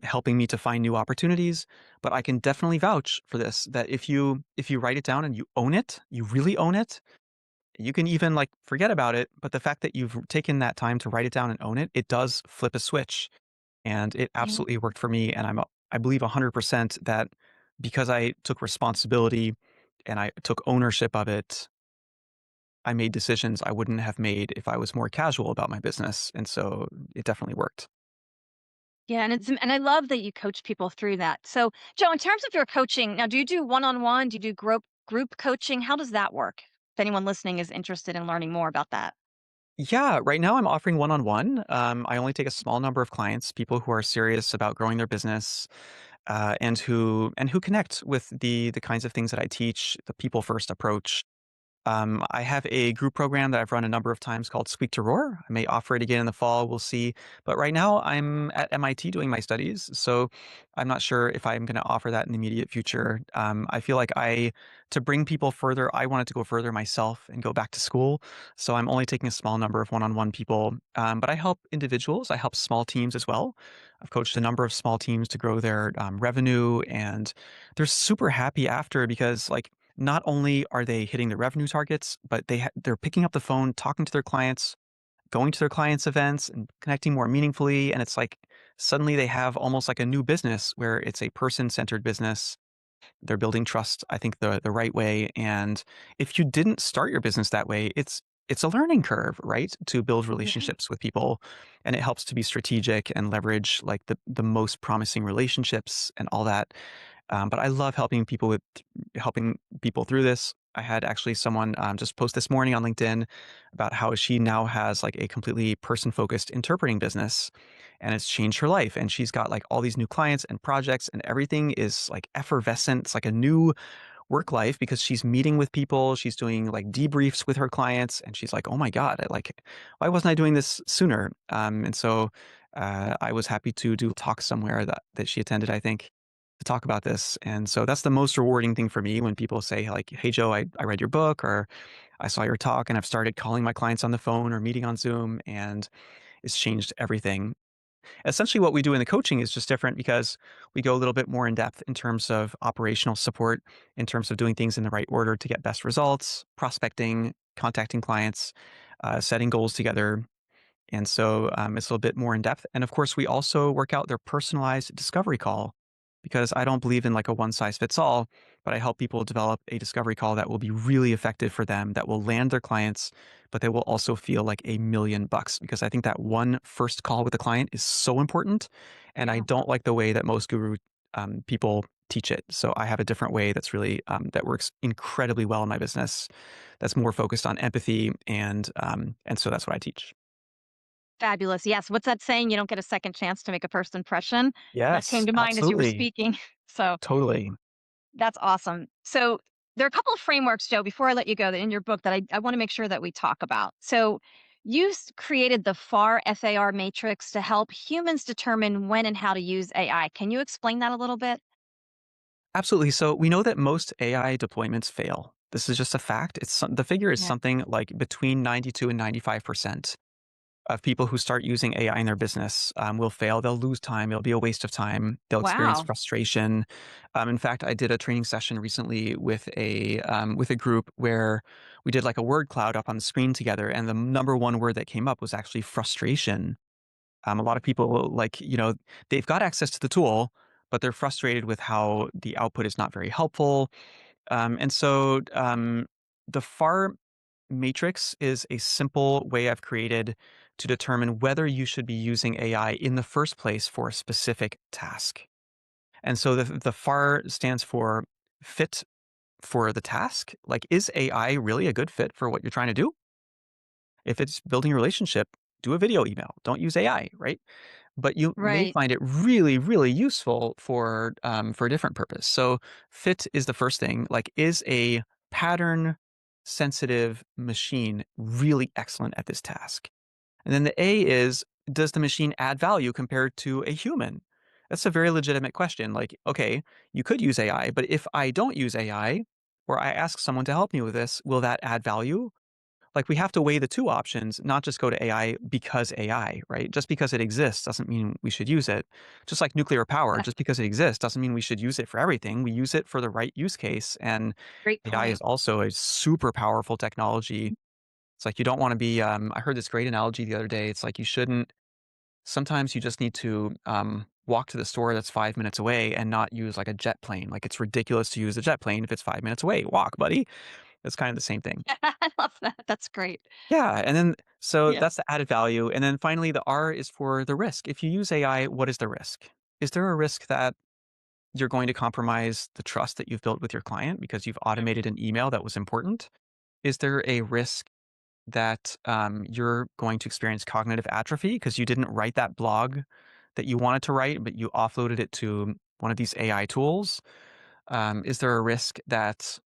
helping me to find new opportunities. But I can definitely vouch for this, that if you write it down and you own it, you really own it, you can even like forget about it, but the fact that you've taken that time to write it down and own it, it does flip a switch. And it yeah. absolutely worked for me. And I believe 100% that because I took responsibility and I took ownership of it, I made decisions I wouldn't have made if I was more casual about my business. And so it definitely worked. Yeah, and I love that you coach people through that. So, Joe, in terms of your coaching, now do you do one-on-one? Do you do group coaching? How does that work? If anyone listening is interested in learning more about that. Yeah, right now I'm offering one-on-one. I only take a small number of clients, people who are serious about growing their business, and who connect with the kinds of things that I teach, the people first approach. I have a group program that I've run a number of times called Squeak to Roar. I may offer it again in the fall. We'll see. But right now, I'm at MIT doing my studies, so I'm not sure if I'm going to offer that in the immediate future. I feel like to bring people further, I wanted to go further myself and go back to school. So I'm only taking a small number of one-on-one people. But I help individuals. I help small teams as well. I've coached a number of small teams to grow their revenue, and they're super happy after, because like not only are they hitting their revenue targets, but they're picking up the phone, talking to their clients, going to their clients' events, and connecting more meaningfully. And it's like suddenly they have almost like a new business where it's a person-centered business. They're building trust, I think, the right way. And if you didn't start your business that way, it's a learning curve, right? To build Yeah. relationships with people. And it helps to be strategic and leverage like the most promising relationships and all that. But I love helping people through this. I had actually someone just post this morning on LinkedIn about how she now has like a completely person focused interpreting business, and it's changed her life. And she's got like all these new clients and projects, and everything is like effervescent. It's like a new work life because she's meeting with people. She's doing like debriefs with her clients, and she's like, "Oh my god, why wasn't I doing this sooner?" And so I was happy to do a talk somewhere that she attended, I think, to talk about this. And so that's the most rewarding thing for me when people say like, hey, Joe, I read your book or I saw your talk and I've started calling my clients on the phone or meeting on Zoom and it's changed everything. Essentially, what we do in the coaching is just different because we go a little bit more in depth in terms of operational support, in terms of doing things in the right order to get best results, prospecting, contacting clients, setting goals together. And so it's a little bit more in depth. And of course, we also work out their personalized discovery call because I don't believe in like a one size fits all, but I help people develop a discovery call that will be really effective for them, that will land their clients, but they will also feel like $1,000,000 because I think that one first call with a client is so important. And I Yeah. don't like the way that most guru people teach it. So I have a different way that's really that works incredibly well in my business. That's more focused on empathy, and so that's what I teach. Fabulous. Yes. What's that saying? You don't get a second chance to make a first impression. That came Yes, to mind as you were absolutely. speaking. So Totally. that's awesome. So there are a couple of frameworks, Joe, before I let you go, that in your book that I want to make sure that we talk about. So you created the FAR matrix to help humans determine when and how to use AI. Can you explain that a little bit? Absolutely. So we know that most AI deployments fail. This is just a fact. The figure is Yeah. something like between 92 and 95% of people who start using AI in their business will fail. They'll lose time. It'll be a waste of time. They'll experience Wow. frustration. In fact, I did a training session recently with a group where we did like a word cloud up on the screen together, and the number one word that came up was actually frustration. A lot of people they've got access to the tool, but they're frustrated with how the output is not very helpful. The FAR matrix is a simple way I've created to determine whether you should be using AI in the first place for a specific task. And so the FAR stands for fit for the task. Like, is AI really a good fit for what you're trying to do? If it's building a relationship, do a video email. Don't use AI, right? But you may Right. find it really, really useful for a different purpose. So fit is the first thing. Like, is a pattern sensitive machine really excellent at this task? And then the A is, does the machine add value compared to a human? That's a very legitimate question. Like, okay, you could use AI, but if I don't use AI or I ask someone to help me with this, will that add value? Like, we have to weigh the two options, not just go to AI because AI, right? Just because it exists doesn't mean we should use it. Just like nuclear power, Yeah. just because it exists doesn't mean we should use it for everything. We use it for the right use case. And Great AI is point. also a super powerful technology. It's like you don't want to be, I heard this great analogy the other day. It's like you shouldn't, sometimes you just need to walk to the store that's 5 minutes away and not use like a jet plane. Like, it's ridiculous to use a jet plane if it's 5 minutes away. Walk, buddy. It's kind of the same thing. I love that. That's great. Yeah, and then so Yeah. that's the added value, and then finally, the R is for the risk. If you use AI, what is the risk? Is there a risk that you're going to compromise the trust that you've built with your client because you've automated an email that was important? Is there a risk that, you're going to experience cognitive atrophy because you didn't write that blog that you wanted to write, but you offloaded it to one of these AI tools? Is there a risk that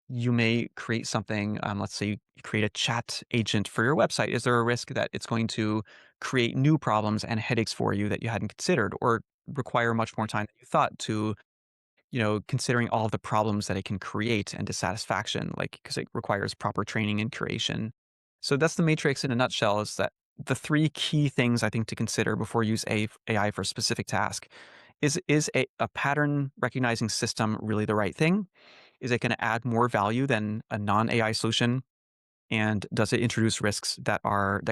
you may create something, let's say you create a chat agent for your website. Is there a risk that it's going to create new problems and headaches for you that you hadn't considered or require much more time than you thought to, considering all of the problems that it can create and dissatisfaction, like, because it requires proper training and curation. So that's the matrix in a nutshell is that the three key things I think to consider before you use AI for a specific task is a pattern recognizing system really the right thing? Is it going to add more value than a non-AI solution? And does it introduce risks that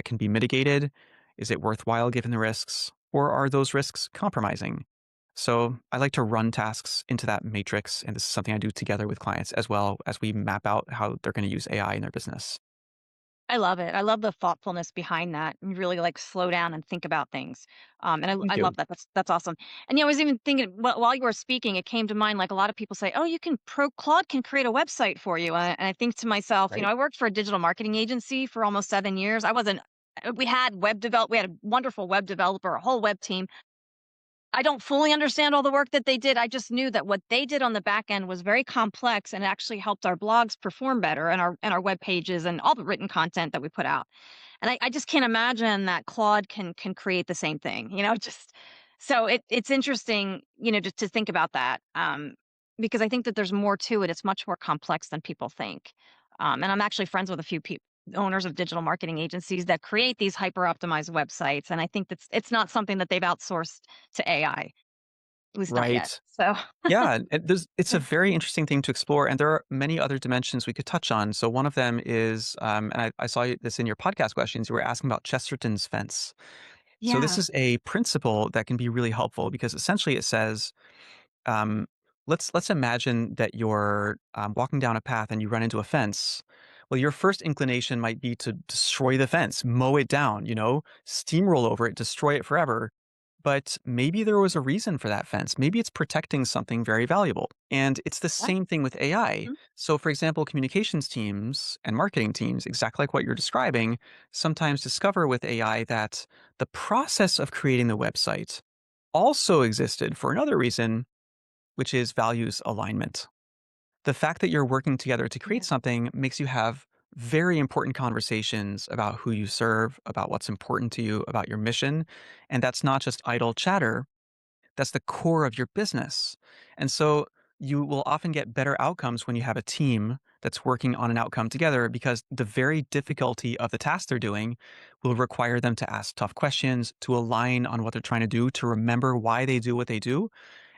can be mitigated? Is it worthwhile given the risks? Or are those risks compromising? So I like to run tasks into that matrix, and this is something I do together with clients as well as we map out how they're going to use AI in their business. I love it. I love the thoughtfulness behind that and really like slow down and think about things. And Thank I you. love that. That's awesome. And yeah, I was even thinking while you were speaking, it came to mind like a lot of people say, "Oh, Claude can create a website for you." And I think to myself, Right. I worked for a digital marketing agency for almost 7 years. I wasn't. We had we had a wonderful web developer, a whole web team. I don't fully understand all the work that they did. I just knew that what they did on the back end was very complex and actually helped our blogs perform better and our web pages and all the written content that we put out. And I just can't imagine that Claude can create the same thing. Just So it's interesting, just to think about that, because I think that there's more to it. It's much more complex than people think. And I'm actually friends with a few people, owners of digital marketing agencies that create these hyper optimized websites, and I think that's it's not something that they've outsourced to AI, at least not yet. Right. So Yeah, it's a very interesting thing to explore, and there are many other dimensions we could touch on. So one of them is, and I saw this in your podcast questions. You were asking about Chesterton's fence. So this yeah, is a principle that can be really helpful because essentially it says, um, let's imagine that you're walking down a path and you run into a fence. Well, your first inclination might be to destroy the fence, mow it down, steamroll over it, destroy it forever. But maybe there was a reason for that fence. Maybe it's protecting something very valuable. And it's the yeah, same thing with AI. mhm, So, for example, communications teams and marketing teams, exactly like what you're describing, sometimes discover with AI that the process of creating the website also existed for another reason, which is values alignment. The fact that you're working together to create yeah, something makes you have very important conversations about who you serve, about what's important to you, about your mission. And that's not just idle chatter, that's the core of your business. And so you will often get better outcomes when you have a team that's working on an outcome together because the very difficulty of the task they're doing will require them to ask tough questions, to align on what they're trying to do, to remember why they do what they do,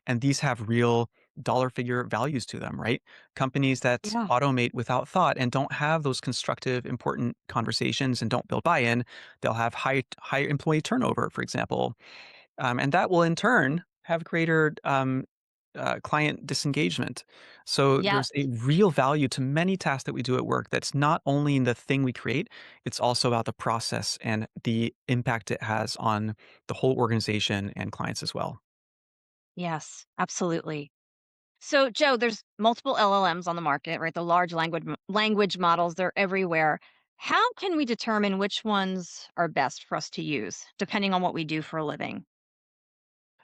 and these have real dollar figure values to them, right? Companies that yeah, automate without thought and don't have those constructive, important conversations and don't build buy-in, they'll have high employee turnover, for example, and that will in turn have greater client disengagement. So there's a yes. real value to many tasks that we do at work that's not only in the thing we create, it's also about the process and the impact it has on the whole organization and clients as well. Yes, absolutely. So, Joe, there's multiple LLMs on the market, right? The large language models, they're everywhere. How can we determine which ones are best for us to use, depending on what we do for a living?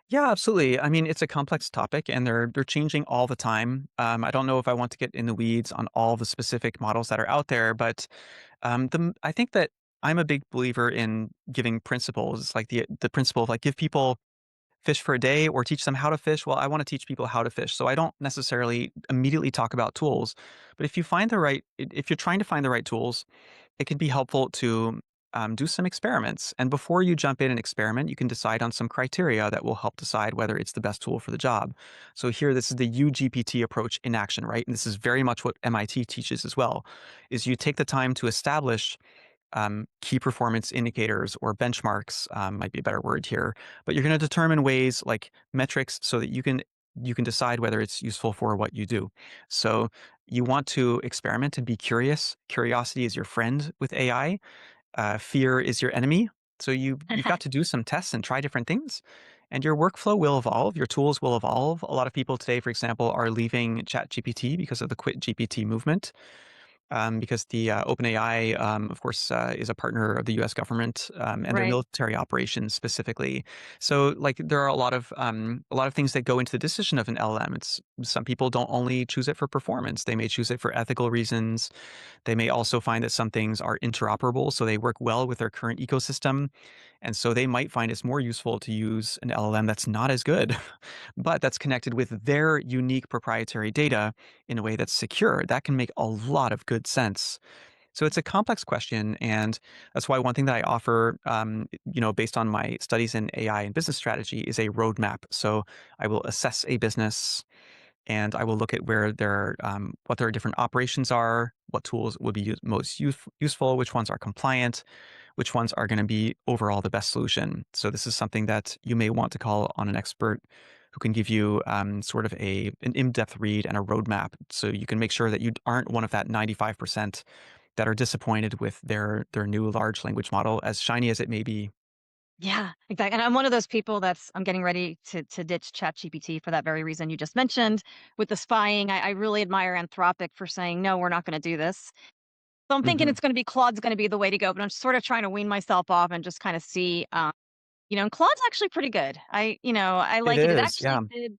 Yeah, absolutely. I mean, it's a complex topic, and they're changing all the time. I don't know if I want to get in the weeds on all the specific models that are out there, but I think that I'm a big believer in giving principles. It's like the principle of like give people fish for a day or teach them how to fish. Well, I want to teach people how to fish, so I don't necessarily immediately talk about tools. But if you're trying to find the right tools, it can be helpful to do some experiments. And before you jump in and experiment, you can decide on some criteria that will help decide whether it's the best tool for the job. So here, this is the YouGPT approach in action, right? And this is very much what MIT teaches as well, is you take the time to establish key performance indicators or benchmarks, might be a better word here, but you're going to determine ways like metrics so that you can decide whether it's useful for what you do. So you want to experiment and be curious. Curiosity is your friend with AI. Fear is your enemy. So you've got to do some tests and try different things, and your workflow will evolve. Your tools will evolve. A lot of people today, for example, are leaving ChatGPT because of the Quit GPT movement, because the OpenAI, of course, is a partner of the U.S. government and their Right. military operations specifically. So, like, there are a lot of things that go into the decision of an LLM. It's some people don't only choose it for performance; they may choose it for ethical reasons. They may also find that some things are interoperable, so they work well with their current ecosystem. And so they might find it's more useful to use an LLM that's not as good, but that's connected with their unique proprietary data in a way that's secure. That can make a lot of good sense. So it's a complex question, and that's why one thing that I offer, based on my studies in AI and business strategy, is a roadmap. So I will assess a business, and I will look at what their different operations are, what tools would be most useful, which ones are compliant, which ones are going to be overall the best solution. So this is something that you may want to call on an expert who can give you sort of an in-depth read and a roadmap, so you can make sure that you aren't one of that 95% that are disappointed with their new large language model, as shiny as it may be. Yeah, exactly. And I'm one of those people I'm getting ready to ditch ChatGPT for that very reason you just mentioned with the spying. I really admire Anthropic for saying, no, we're not going to do this. So I'm thinking Hmm. it's going to be Claude's going to be the way to go, but I'm sort of trying to wean myself off and just kind of see, and Claude's actually pretty good. I It like it. It is, yeah. actually did.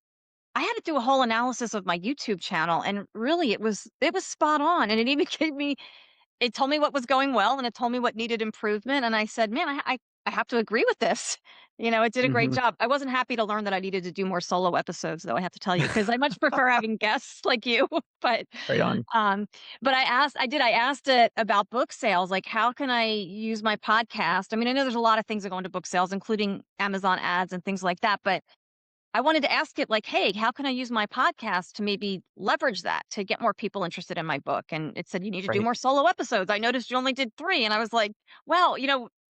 I had to do a whole analysis of my YouTube channel, and really, it was spot on. And it even gave me, it told me what was going well, and it told me what needed improvement. And I said, man, I have to agree with this. It did a great Mhm. job. I wasn't happy to learn that I needed to do more solo episodes, though, I have to tell you, because I much prefer having guests like you. But Right on. um, I asked it about book sales, like how can I use my podcast? I mean, I know there's a lot of things that go into book sales, including Amazon ads and things like that, but I wanted to ask it like, hey, how can I use my podcast to maybe leverage that to get more people interested in my book? And it said, you need to do Right. more solo episodes. I noticed you only did 3. And I was like, well,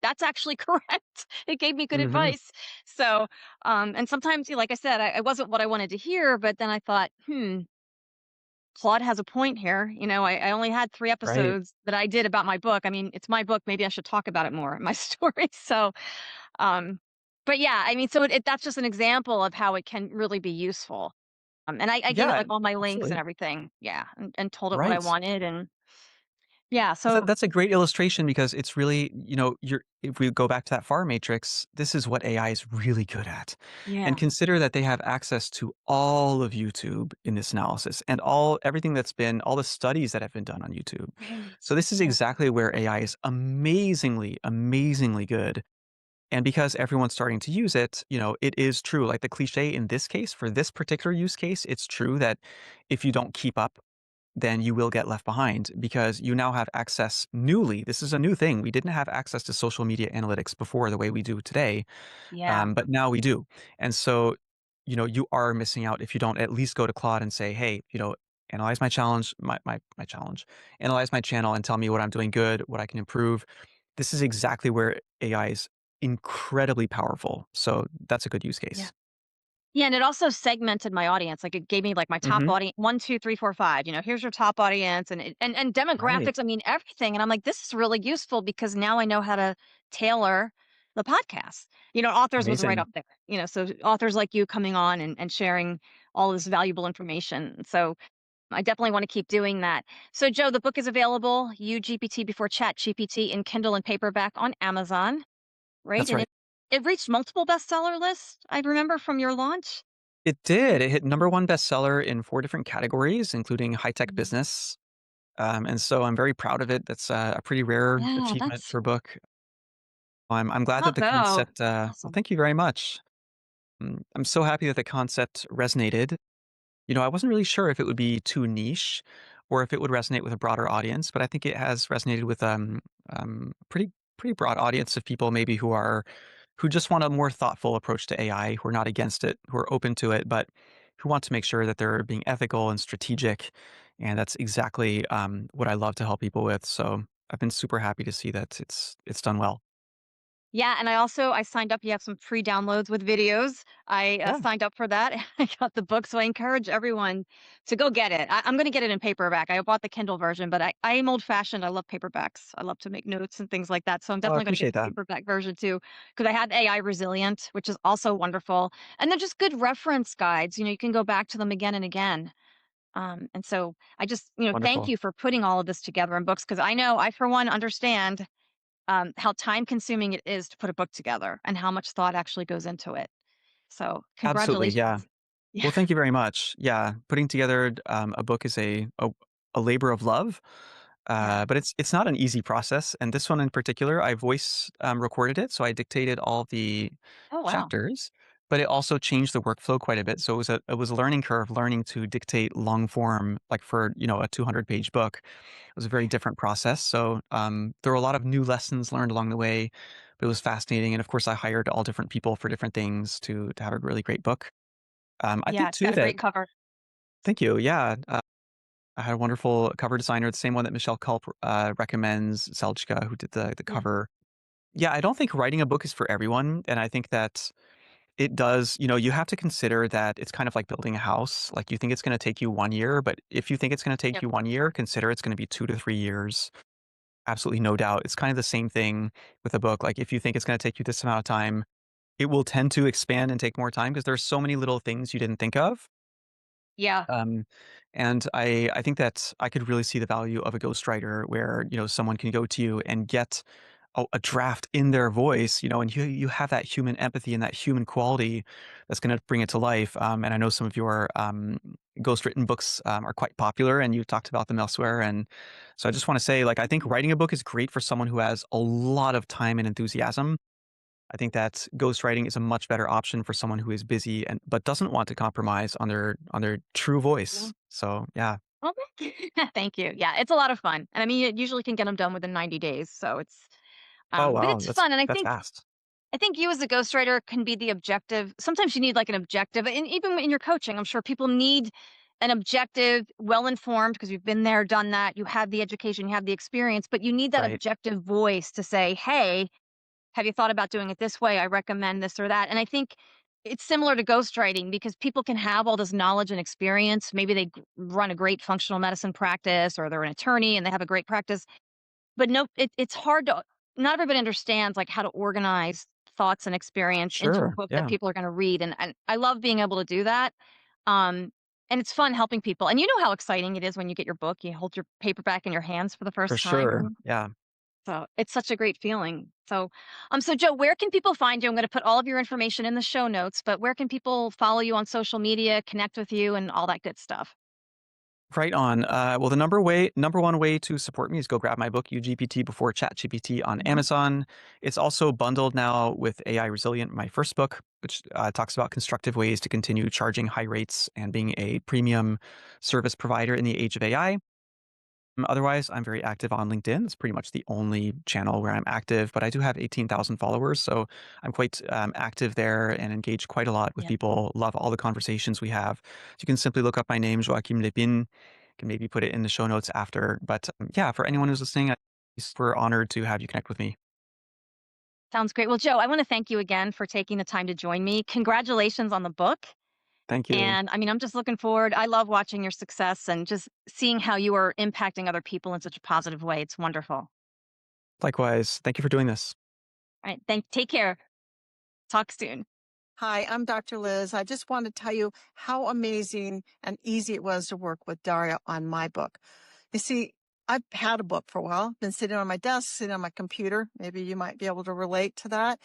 that's actually correct. It gave me good Mhm. advice. So, and sometimes, like I said, I wasn't what I wanted to hear, but then I thought, Claude has a point here. I only had 3 Right. episodes that I did about my book. I mean, it's my book. Maybe I should talk about it more in my story. So, um, but yeah, I mean, so that's just an example of how it can really be useful. And I gave it Yeah, like all my links and absolutely. everything. Yeah. And told it what I Right. wanted. And yeah. Well, So that's a great illustration because it's really, you're if we go back to that FAR matrix, this is what AI is really good at. And yeah. consider that they have access to all of YouTube in this analysis and everything that's been all the studies that have been done on YouTube. Right. So this is Yeah. exactly where AI is amazingly, amazingly good. And because everyone's starting to use it, it is true. Like the cliche in this case, for this particular use case, it's true that if you don't keep up, then you will get left behind because you now have access newly. This is a new thing. We didn't have access to social media analytics before the way we do today, Yeah. but now we do. And so, you are missing out if you don't at least go to Claude and say, hey, analyze my challenge, my challenge, analyze my channel and tell me what I'm doing good, what I can improve. This is exactly where AI is incredibly powerful. So that's a good use Yeah. case. Yeah, and it also segmented my audience. Like it gave me like my top Hmm. audience, 1, 2, 3, 4, 5. Here's your top audience, and Right. demographics. I mean everything. And I'm like, this is really useful because now I know how to tailor the podcast. Authors was right Amazing. up there. So authors like you coming on and sharing all this valuable information. So I definitely want to keep doing that. So Joe, the book is available. YouGPT before ChatGPT in Kindle and paperback on Amazon. Right, That's and right. it reached multiple bestseller lists. I remember from your launch. It did. It hit number one bestseller in 4 different categories, including high tech Mhm. business. And so I'm very proud of it. That's a pretty rare Yeah, achievement that's for a book. I'm glad that the bravo. concept. Well, Awesome. thank you very much. I'm so happy that the concept resonated. I wasn't really sure if it would be too niche or if it would resonate with a broader audience, but I think it has resonated with pretty broad audience of people maybe who just want a more thoughtful approach to AI, who are not against it, who are open to it, but who want to make sure that they're being ethical and strategic. And that's exactly what I love to help people with. So I've been super happy to see that it's done well. Yeah, and I signed up. You have some free downloads with videos. I Yeah. signed up for that. I got the book, so I encourage everyone to go get it. I'm going to get it in paperback. I bought the Kindle version, but I am old fashioned. I love paperbacks. I love to make notes and things like that. So I'm Oh, I definitely going to get appreciate the that. paperback version too, because I have AI Resilient, which is also wonderful, and they're just good reference guides. You can go back to them again and again. And so I just, thank Wonderful. you for putting all of this together in books because I know I, for one, understand how time consuming it is to put a book together and how much thought actually goes into it. So, Absolutely. Yeah. congratulations. Yeah. Well, thank you very much. Yeah, putting together a book is a labor of love, Yeah. but it's not an easy process. And this one in particular, I voice recorded it, so I dictated all the Oh, wow. chapters, but it also changed the workflow quite a bit. So it was a learning curve, learning to dictate long form, like for a 200-page book. It was a very different process. So there were a lot of new lessons learned along the way, but it was fascinating. And of course, I hired all different people for different things to have a really great book. I Yeah, think it's too got a that great cover. thank you. Yeah, I had a wonderful cover designer, the same one that Michelle Culp recommends, Selchka, who did the Yeah. cover. Yeah, I don't think writing a book is for everyone, and I think that it does. You have to consider that it's kind of like building a house. Like you think it's going to take you 1 year, but if you think it's going to take Yep. you 1 year, consider it's going to be 2 to 3 years. Absolutely, no doubt. It's kind of the same thing with a book. Like if you think it's going to take you this amount of time, it will tend to expand and take more time because there's so many little things you didn't think of. Yeah. Um, and I think that I could really see the value of a ghostwriter where, someone can go to you and get a draft in their voice, and you have that human empathy and that human quality that's going to bring it to life. And I know some of your ghost written books are quite popular and you talked about them elsewhere. And so I just want to say, like, I think writing a book is great for someone who has a lot of time and enthusiasm. I think that ghostwriting is a much better option for someone who is busy and but doesn't want to compromise on their true Yeah. voice. So, yeah. Well, thank you. Thank you. Yeah, it's a lot of fun, and I mean, you usually can get them done within 90 days, so Oh, but wow, it's fun, and that's fast. I think you as a ghostwriter can be the objective. Sometimes you need like an objective, and even in your coaching, I'm sure people need an objective, well informed because you've been there, done that. You have the education, you have the experience, but you need that Right. objective voice to say, "Hey, have you thought about doing it this way? I recommend this or that." And I think it's similar to ghostwriting because people can have all this knowledge and experience. Maybe they run a great functional medicine practice, or they're an attorney and they have a great practice, but no, it's hard to. Not everybody understands like how to organize thoughts and experience into a Sure, book that yeah, people are going to read, and I love being able to do that. Um, and it's fun helping people. And you know how exciting it is when you get your book, you hold your paperback in your hands for the for first sure, time. yeah. So it's such a great feeling. So Joe, where can people find you? I'm going to put all of your information in the show notes, but where can people follow you on social media, connect with you, and all that good stuff? Right on. Well, the number one way to support me is go grab my book, YouGPT Before ChatGPT on Mhm. Amazon. It's also bundled now with AI Resilient, my first book, which talks about constructive ways to continue charging high rates and being a premium service provider in the age of AI. Otherwise, I'm very active on LinkedIn. It's pretty much the only channel where I'm active, but I do have 18,000 followers, so I'm quite active there and engage quite a lot with Yeah. people. Love all the conversations we have. So you can simply look up my name, Joachim Lepine. Can maybe put it in the show notes after. But yeah, for anyone who's listening, we're honored to have you connect with me. Sounds great. Well, Joe, I want to thank you again for taking the time to join me. Congratulations on the book. Thank you. And I mean, I'm just looking forward. I love watching your success and just seeing how you are impacting other people in such a positive way. It's wonderful. All Likewise. Thank you for doing this. right. Take care. Talk soon. Hi, I'm Dr. Liz. I just want to tell you how amazing and easy it was to work with Daria on my book. You see, I've had a book for a while, been sitting on my desk, sitting on my computer. Maybe you might be able to relate to that.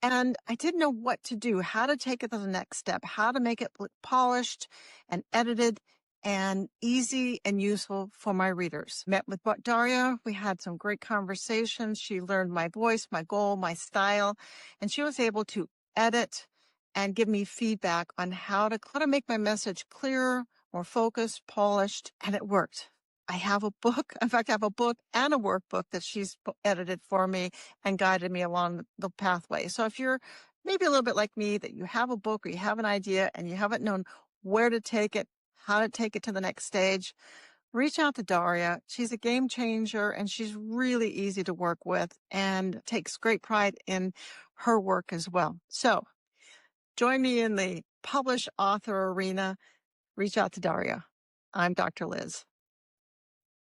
And I didn't know what to do, how to take it to the next step, how to make it look polished and edited and easy and useful for my readers. Met with Daria. We had some great conversations. She learned my voice, my goal, my style, and she was able to edit and give me feedback on how to make my message clearer, more focused, polished, and it worked. I have a book. In fact, I have a book and a workbook that she's edited for me and guided me along the pathway. So if you're maybe a little bit like me, that you have a book or you have an idea and you haven't known where to take it, how to take it to the next stage, reach out to Daria. She's a game changer and she's really easy to work with and takes great pride in her work as well. So join me in the publish author arena. Reach out to Daria. I'm Dr. Liz.